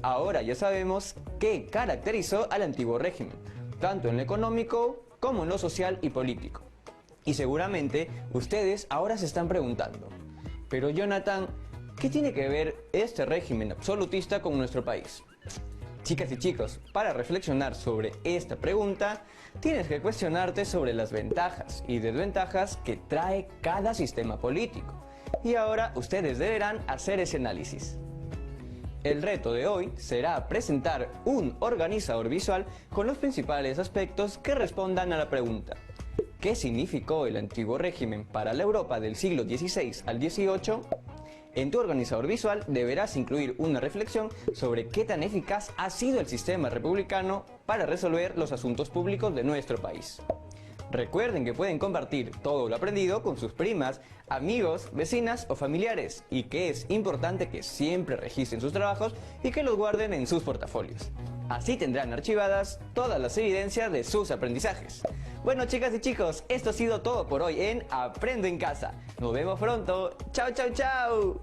Ahora ya sabemos qué caracterizó al antiguo régimen, tanto en lo económico como en lo social y político. Y seguramente ustedes ahora se están preguntando, pero Jonathan, ¿qué tiene que ver este régimen absolutista con nuestro país? Chicas y chicos, para reflexionar sobre esta pregunta, tienes que cuestionarte sobre las ventajas y desventajas que trae cada sistema político. Y ahora ustedes deberán hacer ese análisis. El reto de hoy será presentar un organizador visual con los principales aspectos que respondan a la pregunta: qué significó el antiguo régimen para la Europa del siglo XVI al XVIII, en tu organizador visual deberás incluir una reflexión sobre qué tan eficaz ha sido el sistema republicano para resolver los asuntos públicos de nuestro país. Recuerden que pueden compartir todo lo aprendido con sus primas, amigos, vecinas o familiares, y que es importante que siempre registren sus trabajos y que los guarden en sus portafolios. Así tendrán archivadas todas las evidencias de sus aprendizajes. Bueno, chicas y chicos, esto ha sido todo por hoy en Aprendo en Casa. Nos vemos pronto. ¡Chao, chao, chao!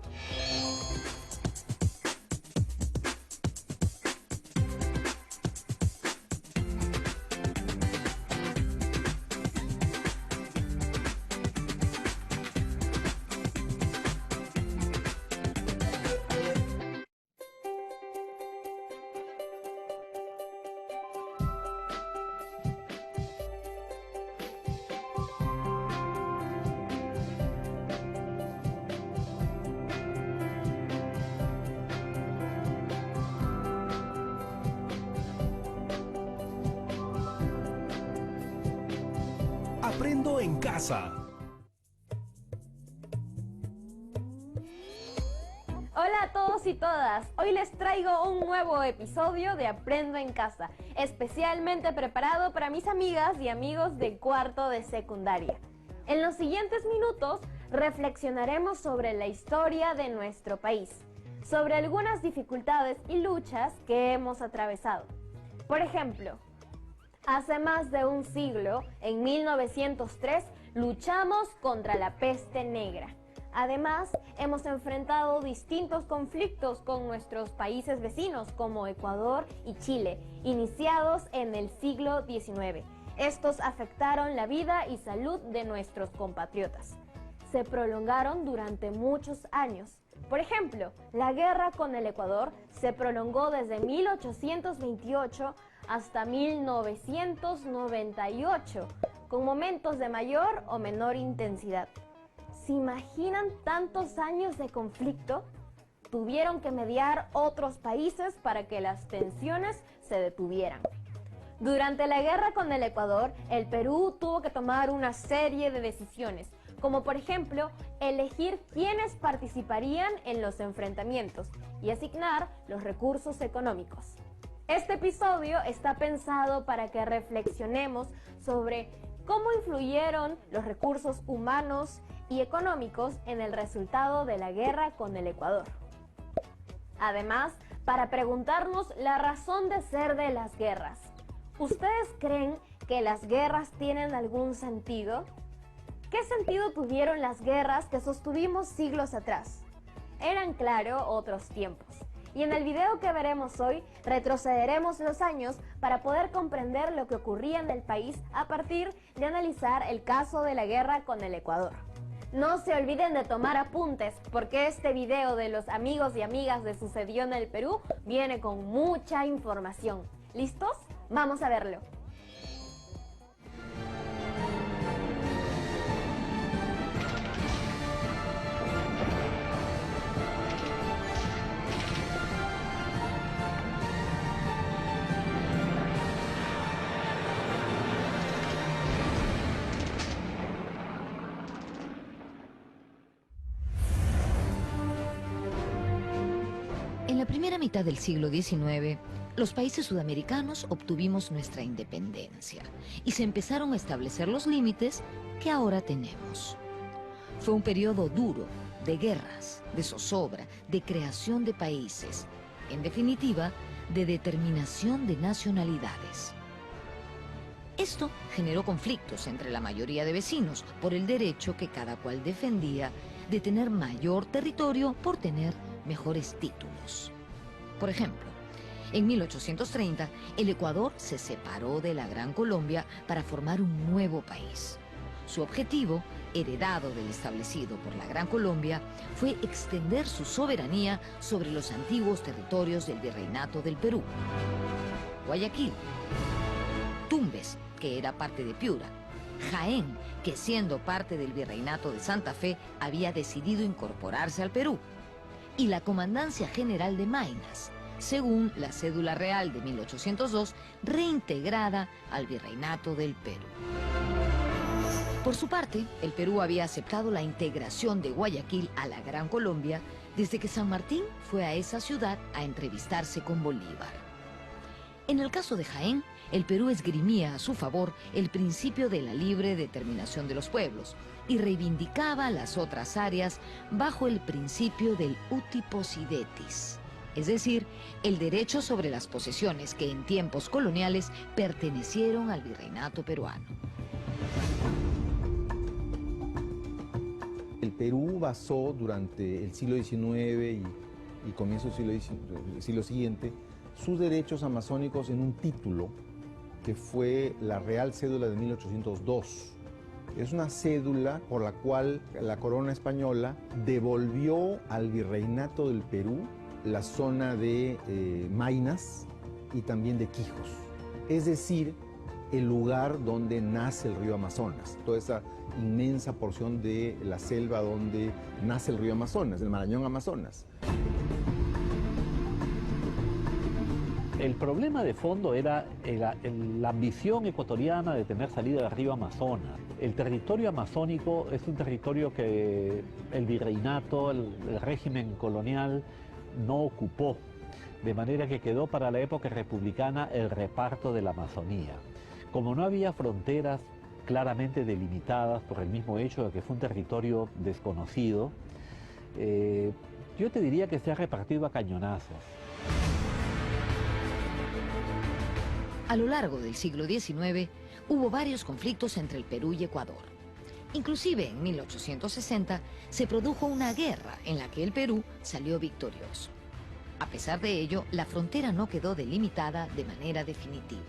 Aprendo en Casa. Hola a todos y todas, hoy les traigo un nuevo episodio de Aprendo en Casa, especialmente preparado para mis amigas y amigos de cuarto de secundaria. En los siguientes minutos reflexionaremos sobre la historia de nuestro país, sobre algunas dificultades y luchas que hemos atravesado. Por ejemplo, hace más de un siglo, en 1903, luchamos contra la peste negra. Además, hemos enfrentado distintos conflictos con nuestros países vecinos como Ecuador y Chile, iniciados en el siglo XIX. Estos afectaron la vida y salud de nuestros compatriotas. Se prolongaron durante muchos años. Por ejemplo, la guerra con el Ecuador se prolongó desde 1828 hasta 1998, con momentos de mayor o menor intensidad. ¿Se imaginan tantos años de conflicto? Tuvieron que mediar otros países para que las tensiones se detuvieran. Durante la guerra con el Ecuador, el Perú tuvo que tomar una serie de decisiones, como por ejemplo, elegir quiénes participarían en los enfrentamientos y asignar los recursos económicos. Este episodio está pensado para que reflexionemos sobre cómo influyeron los recursos humanos y económicos en el resultado de la guerra con el Ecuador. Además, para preguntarnos la razón de ser de las guerras. ¿Ustedes creen que las guerras tienen algún sentido? ¿Qué sentido tuvieron las guerras que sostuvimos siglos atrás? Eran, claro, otros tiempos. Y en el video que veremos hoy, retrocederemos los años para poder comprender lo que ocurría en el país a partir de analizar el caso de la guerra con el Ecuador. No se olviden de tomar apuntes, porque este video de los amigos y amigas de Sucedió en el Perú viene con mucha información. ¿Listos? Vamos a verlo. En la primera mitad del siglo XIX, los países sudamericanos obtuvimos nuestra independencia y se empezaron a establecer los límites que ahora tenemos. Fue un periodo duro de guerras, de zozobra, de creación de países, en definitiva, de determinación de nacionalidades. Esto generó conflictos entre la mayoría de vecinos por el derecho que cada cual defendía de tener mayor territorio por tener mejores títulos. Por ejemplo, en 1830, el Ecuador se separó de la Gran Colombia para formar un nuevo país. Su objetivo, heredado del establecido por la Gran Colombia, fue extender su soberanía sobre los antiguos territorios del Virreinato del Perú. Guayaquil, Tumbes, que era parte de Piura, Jaén, que siendo parte del Virreinato de Santa Fe, había decidido incorporarse al Perú, y la Comandancia General de Maynas, según la cédula real de 1802, reintegrada al Virreinato del Perú. Por su parte, el Perú había aceptado la integración de Guayaquil a la Gran Colombia desde que San Martín fue a esa ciudad a entrevistarse con Bolívar. En el caso de Jaén, el Perú esgrimía a su favor el principio de la libre determinación de los pueblos y reivindicaba las otras áreas bajo el principio del uti possidetis, es decir, el derecho sobre las posesiones que en tiempos coloniales pertenecieron al virreinato peruano. El Perú basó durante el siglo XIX y comienzo del siglo siguiente sus derechos amazónicos en un título que fue la Real Cédula de 1802. Es una cédula por la cual la corona española devolvió al virreinato del Perú la zona de Maynas y también de Quijos. Es decir, el lugar donde nace el río Amazonas, toda esa inmensa porción de la selva donde nace el río Amazonas, el Marañón Amazonas. El problema de fondo era la ambición ecuatoriana de tener salida del río Amazonas. El territorio amazónico es un territorio que el virreinato, el régimen colonial no ocupó, de manera que quedó para la época republicana el reparto de la Amazonía. Como no había fronteras claramente delimitadas por el mismo hecho de que fue un territorio desconocido, yo te diría que se ha repartido a cañonazos. A lo largo del siglo XIX hubo varios conflictos entre el Perú y Ecuador. Inclusive en 1860 se produjo una guerra en la que el Perú salió victorioso. A pesar de ello, la frontera no quedó delimitada de manera definitiva.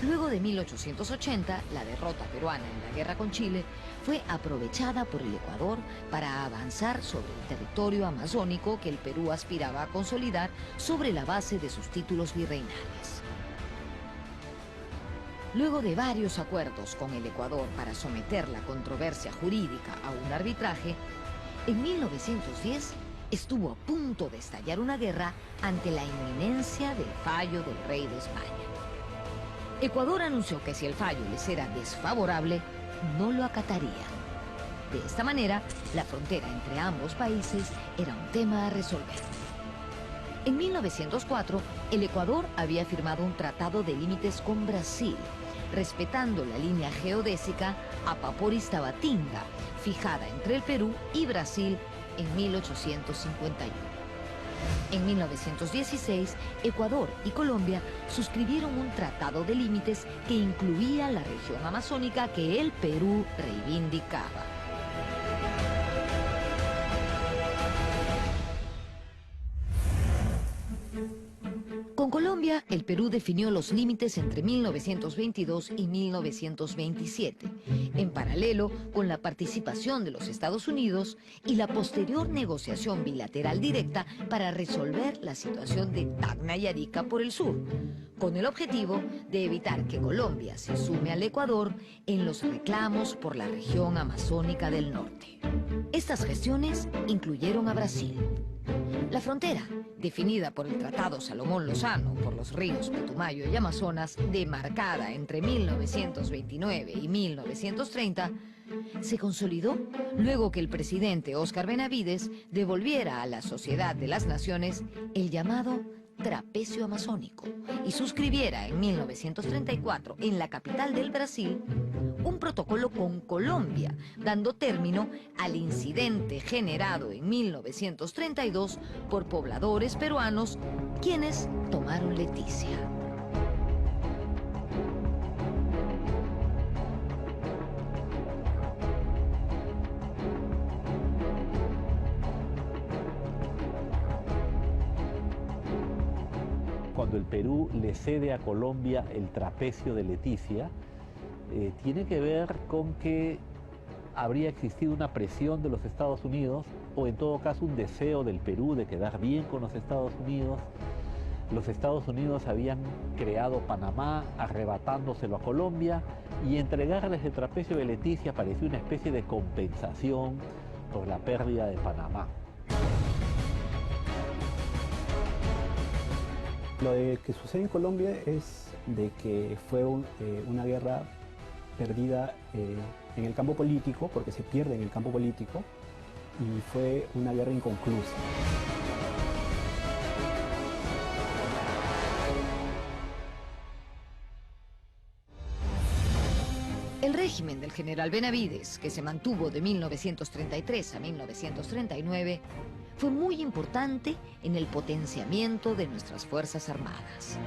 Luego de 1880, la derrota peruana en la guerra con Chile fue aprovechada por el Ecuador para avanzar sobre el territorio amazónico que el Perú aspiraba a consolidar sobre la base de sus títulos virreinales. Luego de varios acuerdos con el Ecuador para someter la controversia jurídica a un arbitraje, en 1910 estuvo a punto de estallar una guerra ante la inminencia del fallo del rey de España. Ecuador anunció que si el fallo les era desfavorable, no lo acatarían. De esta manera, la frontera entre ambos países era un tema a resolver. En 1904, el Ecuador había firmado un tratado de límites con Brasil, respetando la línea geodésica Apaporis-Tabatinga, fijada entre el Perú y Brasil en 1851. En 1916, Ecuador y Colombia suscribieron un tratado de límites que incluía la región amazónica que el Perú reivindicaba. Con Colombia, el Perú definió los límites entre 1922 y 1927, en paralelo con la participación de los Estados Unidos y la posterior negociación bilateral directa para resolver la situación de Tacna y Arica por el sur, con el objetivo de evitar que Colombia se sume al Ecuador en los reclamos por la región amazónica del norte. Estas gestiones incluyeron a Brasil. La frontera, definida por el Tratado Salomón-Lozano por los ríos Putumayo y Amazonas, demarcada entre 1929 y 1930, se consolidó luego que el presidente Óscar Benavides devolviera a la Sociedad de las Naciones el llamado Trapecio Amazónico y suscribiera en 1934 en la capital del Brasil un protocolo con Colombia, dando término al incidente generado en 1932 por pobladores peruanos, quienes tomaron Leticia. Cuando el Perú le cede a Colombia el trapecio de Leticia, tiene que ver con que habría existido una presión de los Estados Unidos, o en todo caso un deseo del Perú de quedar bien con los Estados Unidos. Los Estados Unidos habían creado Panamá arrebatándoselo a Colombia, y entregarles el trapecio de Leticia parecía una especie de compensación por la pérdida de Panamá. Lo que sucede en Colombia es de que fue una guerra perdida en el campo político, porque se pierde en el campo político, y fue una guerra inconclusa. El régimen del general Benavides, que se mantuvo de 1933 a 1939, fue muy importante en el potenciamiento de nuestras Fuerzas Armadas.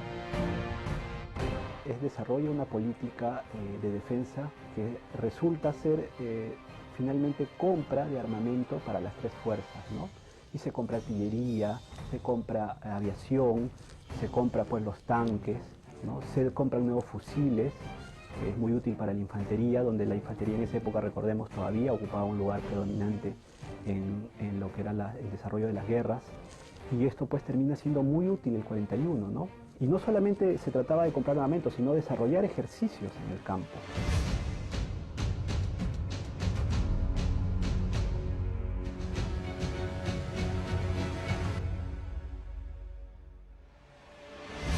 Desarrolla una política de defensa que resulta ser finalmente compra de armamento para las tres fuerzas, ¿no? Y se compra artillería, se compra aviación, se compra pues los tanques, ¿no? Se compran nuevos fusiles, que es muy útil para la infantería, donde la infantería en esa época, recordemos, todavía ocupaba un lugar predominante en lo que era el desarrollo de las guerras. Y esto pues termina siendo muy útil el 41, ¿no? Y no solamente se trataba de comprar armamento, sino desarrollar ejercicios en el campo.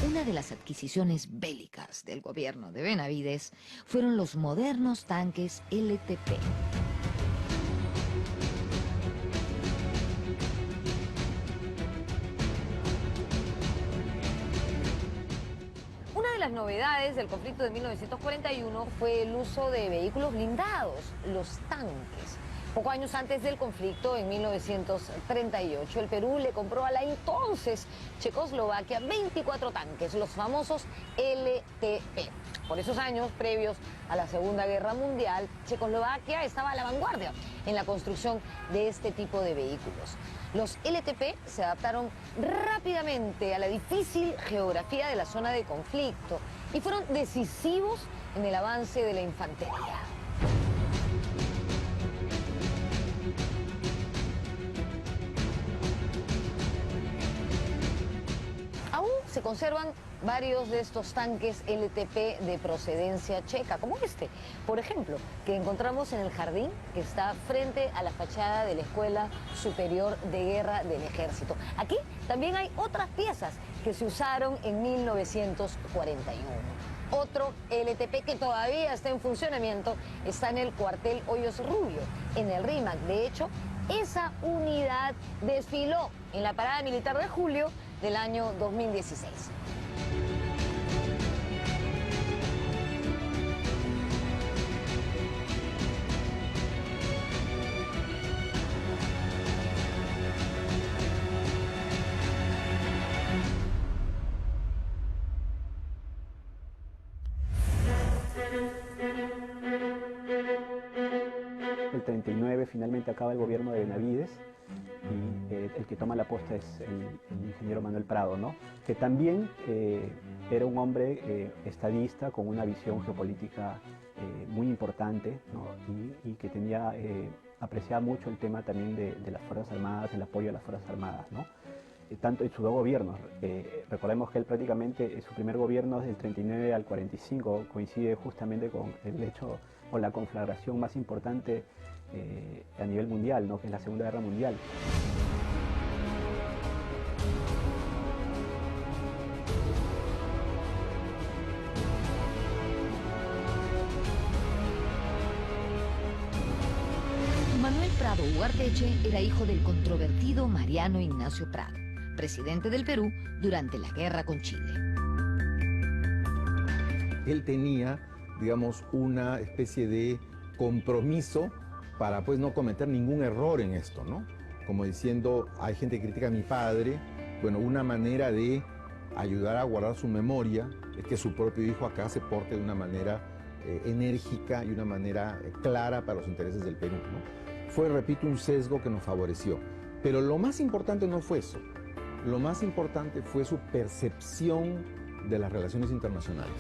Una de las adquisiciones bélicas del gobierno de Benavides fueron los modernos tanques LTP. Una de las novedades del conflicto de 1941 fue el uso de vehículos blindados, los tanques. Pocos años antes del conflicto, en 1938, el Perú le compró a la entonces Checoslovaquia 24 tanques, los famosos LTP. Por esos años, previos a la Segunda Guerra Mundial, Checoslovaquia estaba a la vanguardia en la construcción de este tipo de vehículos. Los LTP se adaptaron rápidamente a la difícil geografía de la zona de conflicto y fueron decisivos en el avance de la infantería. Aún se conservan varios de estos tanques LTP de procedencia checa, como este, por ejemplo, que encontramos en el jardín que está frente a la fachada de la Escuela Superior de Guerra del Ejército. Aquí también hay otras piezas que se usaron en 1941. Otro LTP que todavía está en funcionamiento está en el cuartel Hoyos Rubio, en el RIMAC. De hecho, esa unidad desfiló en la parada militar de julio del año 2016. El 39 finalmente acaba el gobierno de Benavides y el que toma la posta es el ingeniero Manuel Prado, ¿no? Que también era un hombre estadista con una visión geopolítica muy importante, ¿no? y que tenía, apreciaba mucho el tema también de las Fuerzas Armadas, el apoyo a las Fuerzas Armadas, ¿no? Tanto en sus dos gobiernos. Recordemos que él prácticamente, su primer gobierno del 39 al 45 coincide justamente con el hecho o la conflagración más importante a nivel mundial, ¿no? Que es la Segunda Guerra Mundial. Manuel Prado Ugarteche era hijo del controvertido Mariano Ignacio Prado, presidente del Perú durante la guerra con Chile. Él tenía, digamos, una especie de compromiso para pues no cometer ningún error en esto, ¿no? Como diciendo, hay gente que critica a mi padre, bueno, una manera de ayudar a guardar su memoria es que su propio hijo acá se porte de una manera enérgica y una manera clara para los intereses del Perú, ¿no? Fue, repito, un sesgo que nos favoreció. Pero lo más importante no fue eso. Lo más importante fue su percepción de las relaciones internacionales.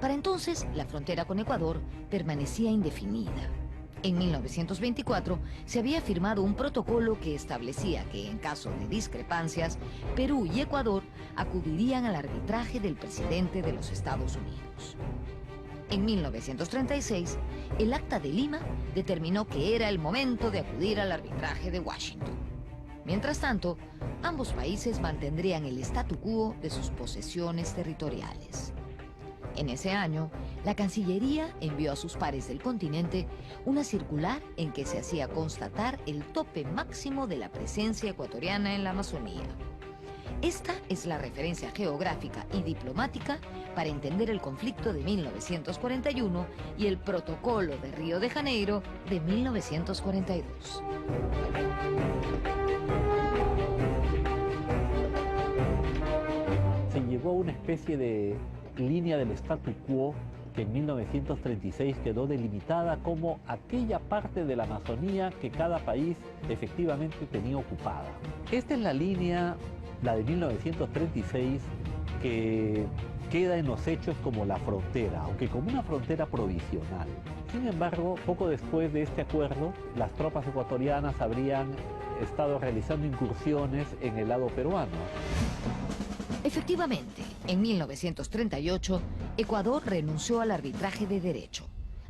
Para entonces, la frontera con Ecuador permanecía indefinida. En 1924 se había firmado un protocolo que establecía que, en caso de discrepancias, Perú y Ecuador acudirían al arbitraje del presidente de los Estados Unidos. En 1936, el Acta de Lima determinó que era el momento de acudir al arbitraje de Washington. Mientras tanto, ambos países mantendrían el statu quo de sus posesiones territoriales. En ese año, la Cancillería envió a sus pares del continente una circular en que se hacía constatar el tope máximo de la presencia ecuatoriana en la Amazonía. Esta es la referencia geográfica y diplomática para entender el conflicto de 1941 y el Protocolo de Río de Janeiro de 1942. Se llegó a una especie de línea del statu quo que en 1936 quedó delimitada como aquella parte de la Amazonía que cada país efectivamente tenía ocupada. Esta es la línea, la de 1936, que queda en los hechos como la frontera, aunque como una frontera provisional. Sin embargo, poco después de este acuerdo, las tropas ecuatorianas habrían estado realizando incursiones en el lado peruano. Efectivamente, en 1938, Ecuador renunció al arbitraje de derecho.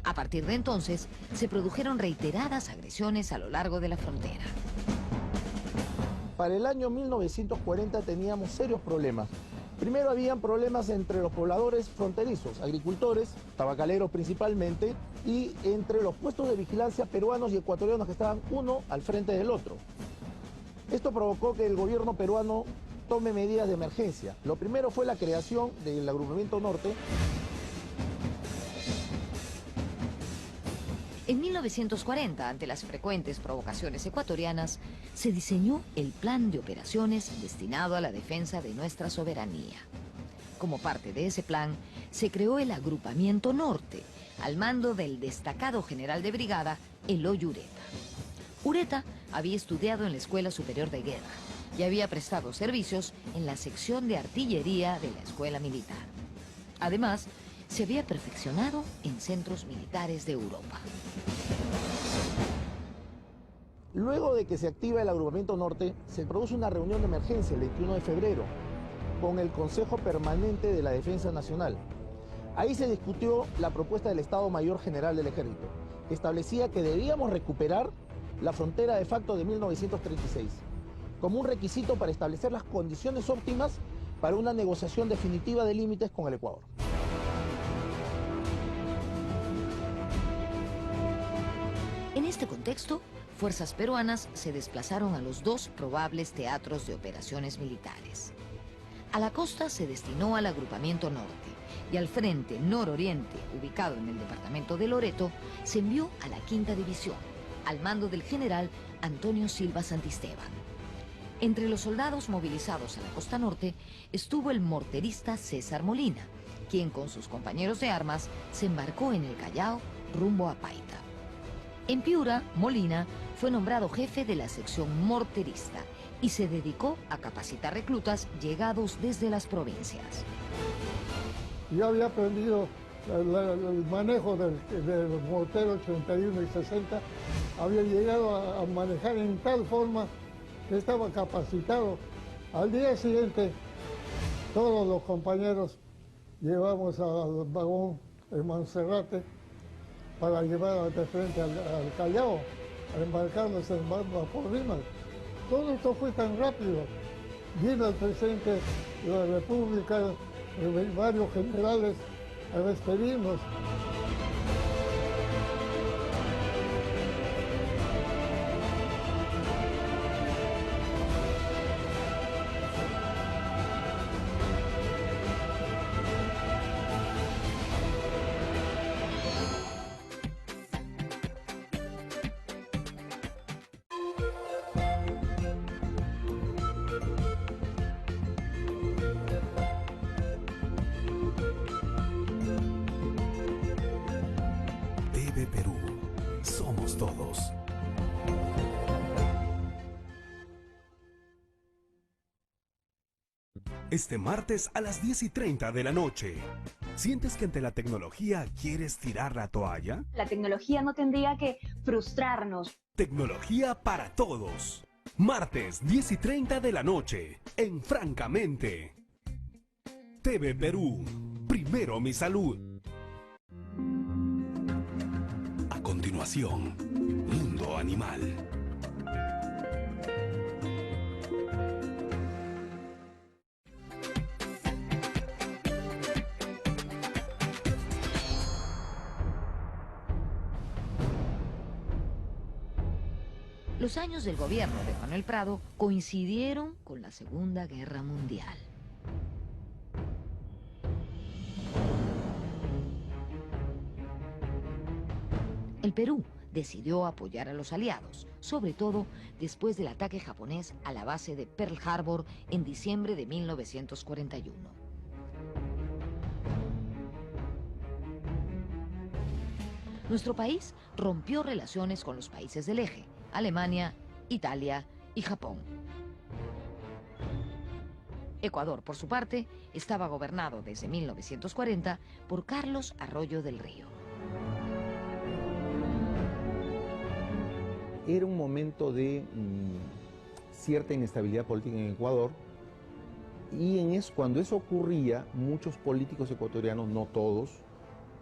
A partir de entonces, se produjeron reiteradas agresiones a lo largo de la frontera. Para el año 1940 teníamos serios problemas. Primero habían problemas entre los pobladores fronterizos, agricultores, tabacaleros principalmente, y entre los puestos de vigilancia peruanos y ecuatorianos que estaban uno al frente del otro. Esto provocó que el gobierno peruano tome medidas de emergencia. Lo primero fue la creación del Agrupamiento Norte. En 1940, ante las frecuentes provocaciones ecuatorianas, se diseñó el Plan de Operaciones destinado a la defensa de nuestra soberanía. Como parte de ese plan, se creó el Agrupamiento Norte, al mando del destacado general de brigada, Eloy Ureta. Ureta había estudiado en la Escuela Superior de Guerra y había prestado servicios en la sección de artillería de la Escuela Militar. Además, se había perfeccionado en centros militares de Europa. Luego de que se activa el Agrupamiento Norte, se produce una reunión de emergencia el 21 de febrero con el Consejo Permanente de la Defensa Nacional. Ahí se discutió la propuesta del Estado Mayor General del Ejército, que establecía que debíamos recuperar la frontera de facto de 1936, como un requisito para establecer las condiciones óptimas para una negociación definitiva de límites con el Ecuador. En este contexto, fuerzas peruanas se desplazaron a los dos probables teatros de operaciones militares. A la costa se destinó al Agrupamiento Norte y al frente nororiente, ubicado en el departamento de Loreto, se envió a la Quinta División, al mando del general Antonio Silva Santisteban. Entre los soldados movilizados a la costa norte estuvo el morterista César Molina, quien con sus compañeros de armas se embarcó en el Callao rumbo a Paita. En Piura, Molina fue nombrado jefe de la sección morterista y se dedicó a capacitar reclutas llegados desde las provincias. Yo había aprendido el manejo del mortero 81 y 60, había llegado a manejar en tal forma que estaba capacitado. Al día siguiente, todos los compañeros llevamos al vagón en Monserrate para llevar de frente al Callao, a embarcarnos en vapor Rímac. Todo esto fue tan rápido. Vino el presidente de la República, varios generales a despedirnos. TV Perú. Somos todos. Este martes a las 10:30 de la noche. ¿Sientes que ante la tecnología quieres tirar la toalla? La tecnología no tendría que frustrarnos. Tecnología para todos. Martes 10:30 de la noche. En Francamente. TV Perú. Primero mi salud. A continuación, Mundo Animal. Los años del gobierno de Manuel Prado coincidieron con la Segunda Guerra Mundial. El Perú decidió apoyar a los aliados, sobre todo después del ataque japonés a la base de Pearl Harbor en diciembre de 1941. Nuestro país rompió relaciones con los países del eje, Alemania, Italia y Japón. Ecuador, por su parte, estaba gobernado desde 1940 por Carlos Arroyo del Río. Era un momento de cierta inestabilidad política en Ecuador y cuando eso ocurría, muchos políticos ecuatorianos, no todos,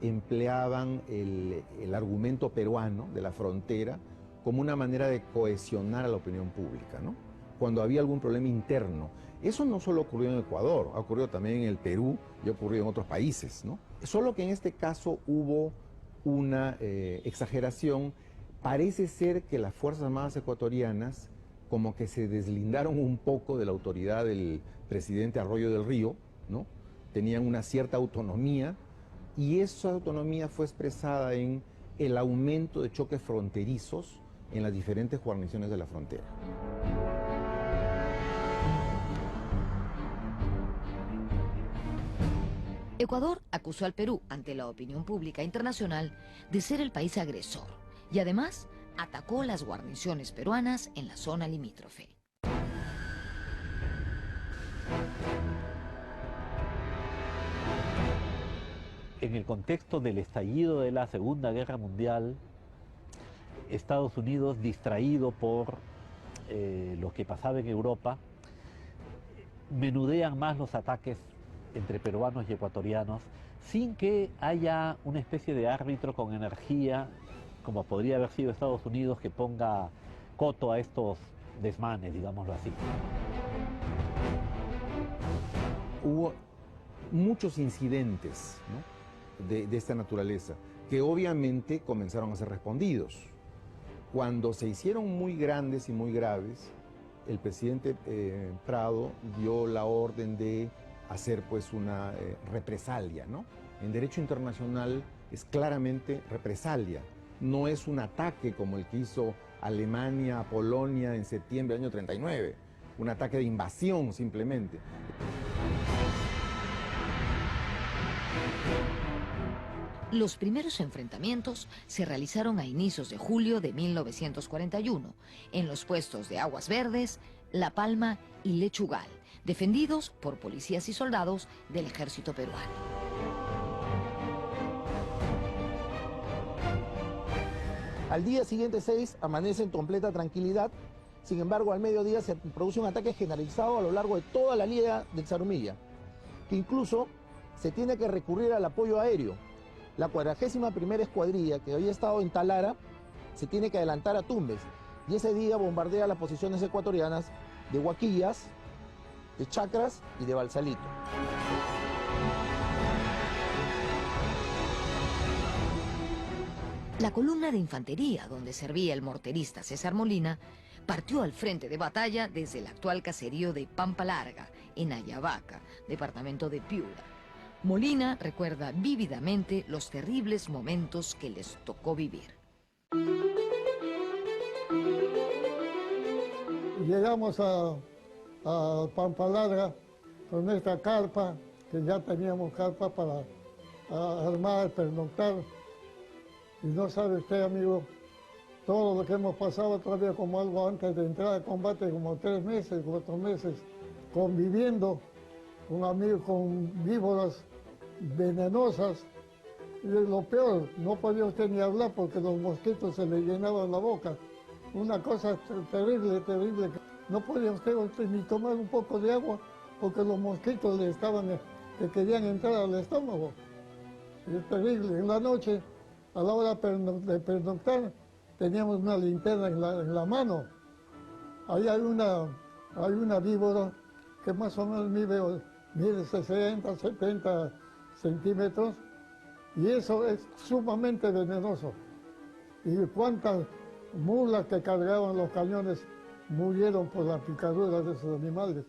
empleaban el argumento peruano de la frontera como una manera de cohesionar a la opinión pública, ¿no? Cuando había algún problema interno. Eso no solo ocurrió en Ecuador, ha ocurrido también en el Perú y ha ocurrido en otros países, ¿no? Solo que en este caso hubo una exageración. Parece ser que las Fuerzas Armadas ecuatorianas como que se deslindaron un poco de la autoridad del presidente Arroyo del Río, ¿no? Tenían una cierta autonomía y esa autonomía fue expresada en el aumento de choques fronterizos en las diferentes guarniciones de la frontera. Ecuador acusó al Perú ante la opinión pública internacional de ser el país agresor y además atacó las guarniciones peruanas en la zona limítrofe. En el contexto del estallido de la Segunda Guerra Mundial, Estados Unidos, distraído por lo que pasaba en Europa, menudean más los ataques entre peruanos y ecuatorianos sin que haya una especie de árbitro con energía, como podría haber sido Estados Unidos, que ponga coto a estos desmanes, digámoslo así. Hubo muchos incidentes, ¿no? de esta naturaleza, que obviamente comenzaron a ser respondidos. Cuando se hicieron muy grandes y muy graves, el presidente Prado dio la orden de hacer pues una represalia, ¿no? En derecho internacional es claramente represalia, no es un ataque como el que hizo Alemania a Polonia en septiembre del año 39, un ataque de invasión simplemente. Los primeros enfrentamientos se realizaron a inicios de julio de 1941 en los puestos de Aguas Verdes, La Palma y Lechugal, defendidos por policías y soldados del ejército peruano. Al día siguiente 6 amanece en completa tranquilidad, sin embargo al mediodía se produce un ataque generalizado a lo largo de toda la línea del Zarumilla, que incluso se tiene que recurrir al apoyo aéreo. La 41ª Escuadrilla, que había estado en Talara, se tiene que adelantar a Tumbes, y ese día bombardea las posiciones ecuatorianas de Huaquillas, de Chacras y de Balsalito. La columna de infantería, donde servía el morterista César Molina, partió al frente de batalla desde el actual caserío de Pampa Larga, en Ayabaca, departamento de Piura. Molina recuerda vívidamente los terribles momentos que les tocó vivir. Llegamos a Pampa Larga con esta carpa, que ya teníamos carpa para armar, pernoctar. Y no sabe usted, amigo, todo lo que hemos pasado todavía como algo antes de entrar a combate, como 3 meses, 4 meses, conviviendo con amigos, con víboras venenosas. Y lo peor, no podía usted ni hablar porque los mosquitos se le llenaban la boca. Una cosa terrible, terrible. No podía usted ni tomar un poco de agua porque los mosquitos que querían entrar al estómago. Es terrible. En la noche, a la hora de pernoctar, teníamos una linterna en la mano. Ahí hay una víbora que más o menos mide 60, 70 centímetros, y eso es sumamente venenoso. Y cuántas mulas que cargaban los cañones murieron por las picaduras de esos animales.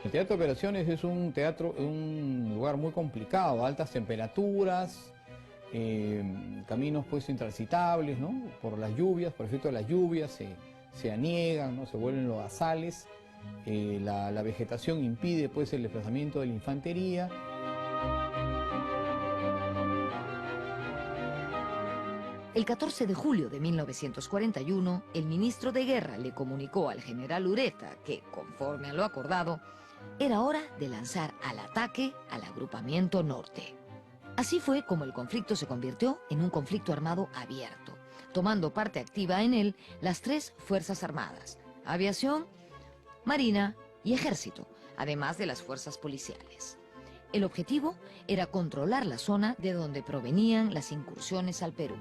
El teatro de operaciones es un lugar muy complicado, altas temperaturas, caminos pues intransitables, ¿no? Por las lluvias, por efecto de las lluvias se aniegan, ¿no? Se vuelven lodazales, la vegetación impide pues el desplazamiento de la infantería. El 14 de julio de 1941, el ministro de Guerra le comunicó al general Ureta que, conforme a lo acordado, era hora de lanzar al ataque al agrupamiento norte. Así fue como el conflicto se convirtió en un conflicto armado abierto, tomando parte activa en él las tres Fuerzas Armadas, Aviación, Marina y Ejército, además de las fuerzas policiales. El objetivo era controlar la zona de donde provenían las incursiones al Perú.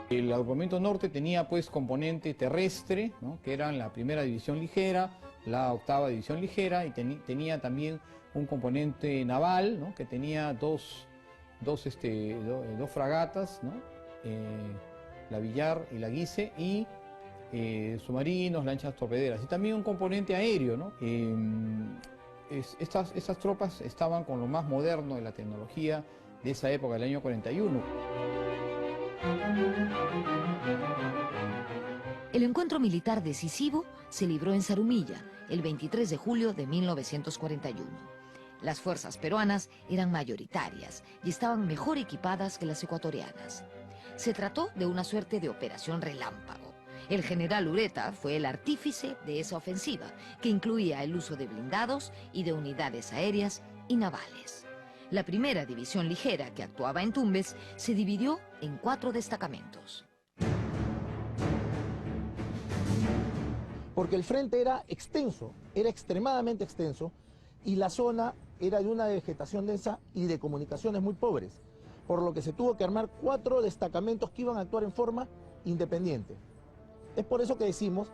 El agrupamiento norte tenía pues componente terrestre, ¿no? Que eran la primera división ligera, la octava división ligera, y tenía también un componente naval, ¿no? Que tenía dos fragatas, ¿no? La Villar y la Guise, y submarinos, lanchas torpederas, y también un componente aéreo, ¿no? Estas tropas estaban con lo más moderno de la tecnología de esa época, del año 41. El encuentro militar decisivo se libró en Zarumilla, el 23 de julio de 1941. Las fuerzas peruanas eran mayoritarias y estaban mejor equipadas que las ecuatorianas. Se trató de una suerte de operación relámpago. El general Ureta fue el artífice de esa ofensiva, que incluía el uso de blindados y de unidades aéreas y navales. La primera división ligera, que actuaba en Tumbes, se dividió en 4 destacamentos. Porque el frente era extenso, era extremadamente extenso, y la zona era de una vegetación densa y de comunicaciones muy pobres, por lo que se tuvo que armar 4 destacamentos que iban a actuar en forma independiente. Es por eso que decimos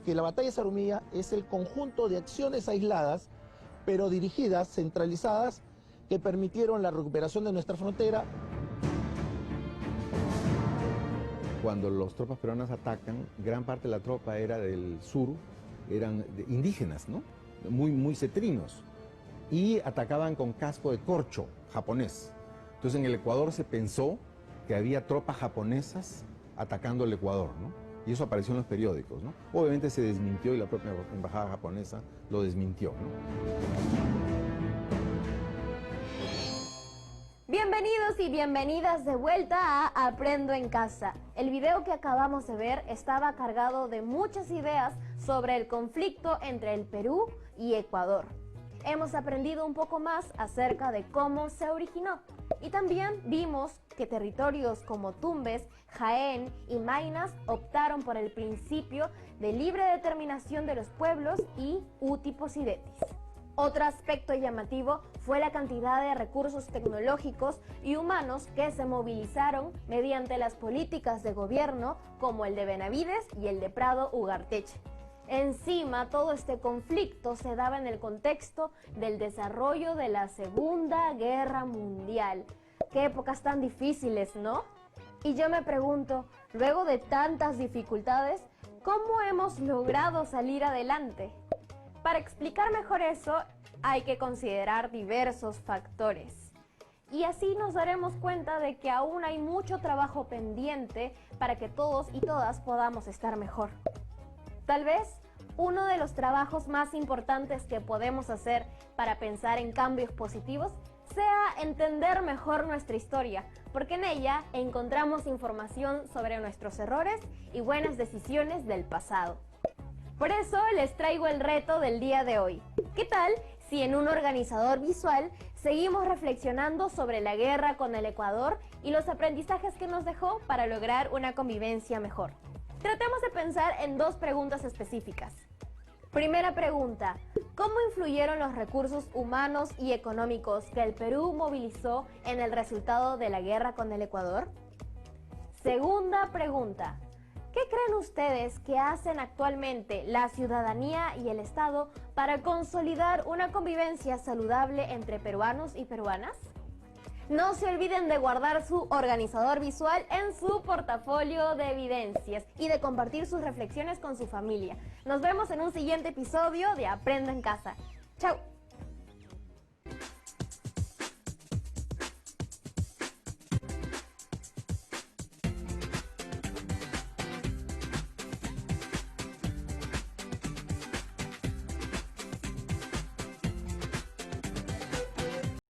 que la batalla de Zarumilla es el conjunto de acciones aisladas, pero dirigidas, centralizadas, que permitieron la recuperación de nuestra frontera. Cuando las tropas peruanas atacan, gran parte de la tropa era del sur, eran indígenas, ¿no? Muy cetrinos, y atacaban con casco de corcho japonés. Entonces en el Ecuador se pensó que había tropas japonesas atacando el Ecuador, ¿no? Y eso apareció en los periódicos, ¿no? Obviamente se desmintió y la propia embajada japonesa lo desmintió, ¿no? Bienvenidos y bienvenidas de vuelta a Aprendo en Casa. El video que acabamos de ver estaba cargado de muchas ideas sobre el conflicto entre el Perú y Ecuador. Hemos aprendido un poco más acerca de cómo se originó y también vimos que territorios como Tumbes, Jaén y Maynas optaron por el principio de libre determinación de los pueblos y uti possidetis. Otro aspecto llamativo fue la cantidad de recursos tecnológicos y humanos que se movilizaron mediante las políticas de gobierno como el de Benavides y el de Prado Ugarteche. Encima, todo este conflicto se daba en el contexto del desarrollo de la Segunda Guerra Mundial. Qué épocas tan difíciles, ¿no? Y yo me pregunto, luego de tantas dificultades, ¿cómo hemos logrado salir adelante? Para explicar mejor eso, hay que considerar diversos factores. Y así nos daremos cuenta de que aún hay mucho trabajo pendiente para que todos y todas podamos estar mejor. Tal vez uno de los trabajos más importantes que podemos hacer para pensar en cambios positivos sea entender mejor nuestra historia, porque en ella encontramos información sobre nuestros errores y buenas decisiones del pasado. Por eso les traigo el reto del día de hoy. ¿Qué tal si en un organizador visual seguimos reflexionando sobre la guerra con el Ecuador y los aprendizajes que nos dejó para lograr una convivencia mejor? Tratemos de pensar en 2 preguntas específicas. Primera pregunta, ¿cómo influyeron los recursos humanos y económicos que el Perú movilizó en el resultado de la guerra con el Ecuador? Segunda pregunta, ¿Qué creen ustedes que hacen actualmente la ciudadanía y el Estado para consolidar una convivencia saludable entre peruanos y peruanas? No se olviden de guardar su organizador visual en su portafolio de evidencias y de compartir sus reflexiones con su familia. Nos vemos en un siguiente episodio de Aprendo en Casa. ¡Chao!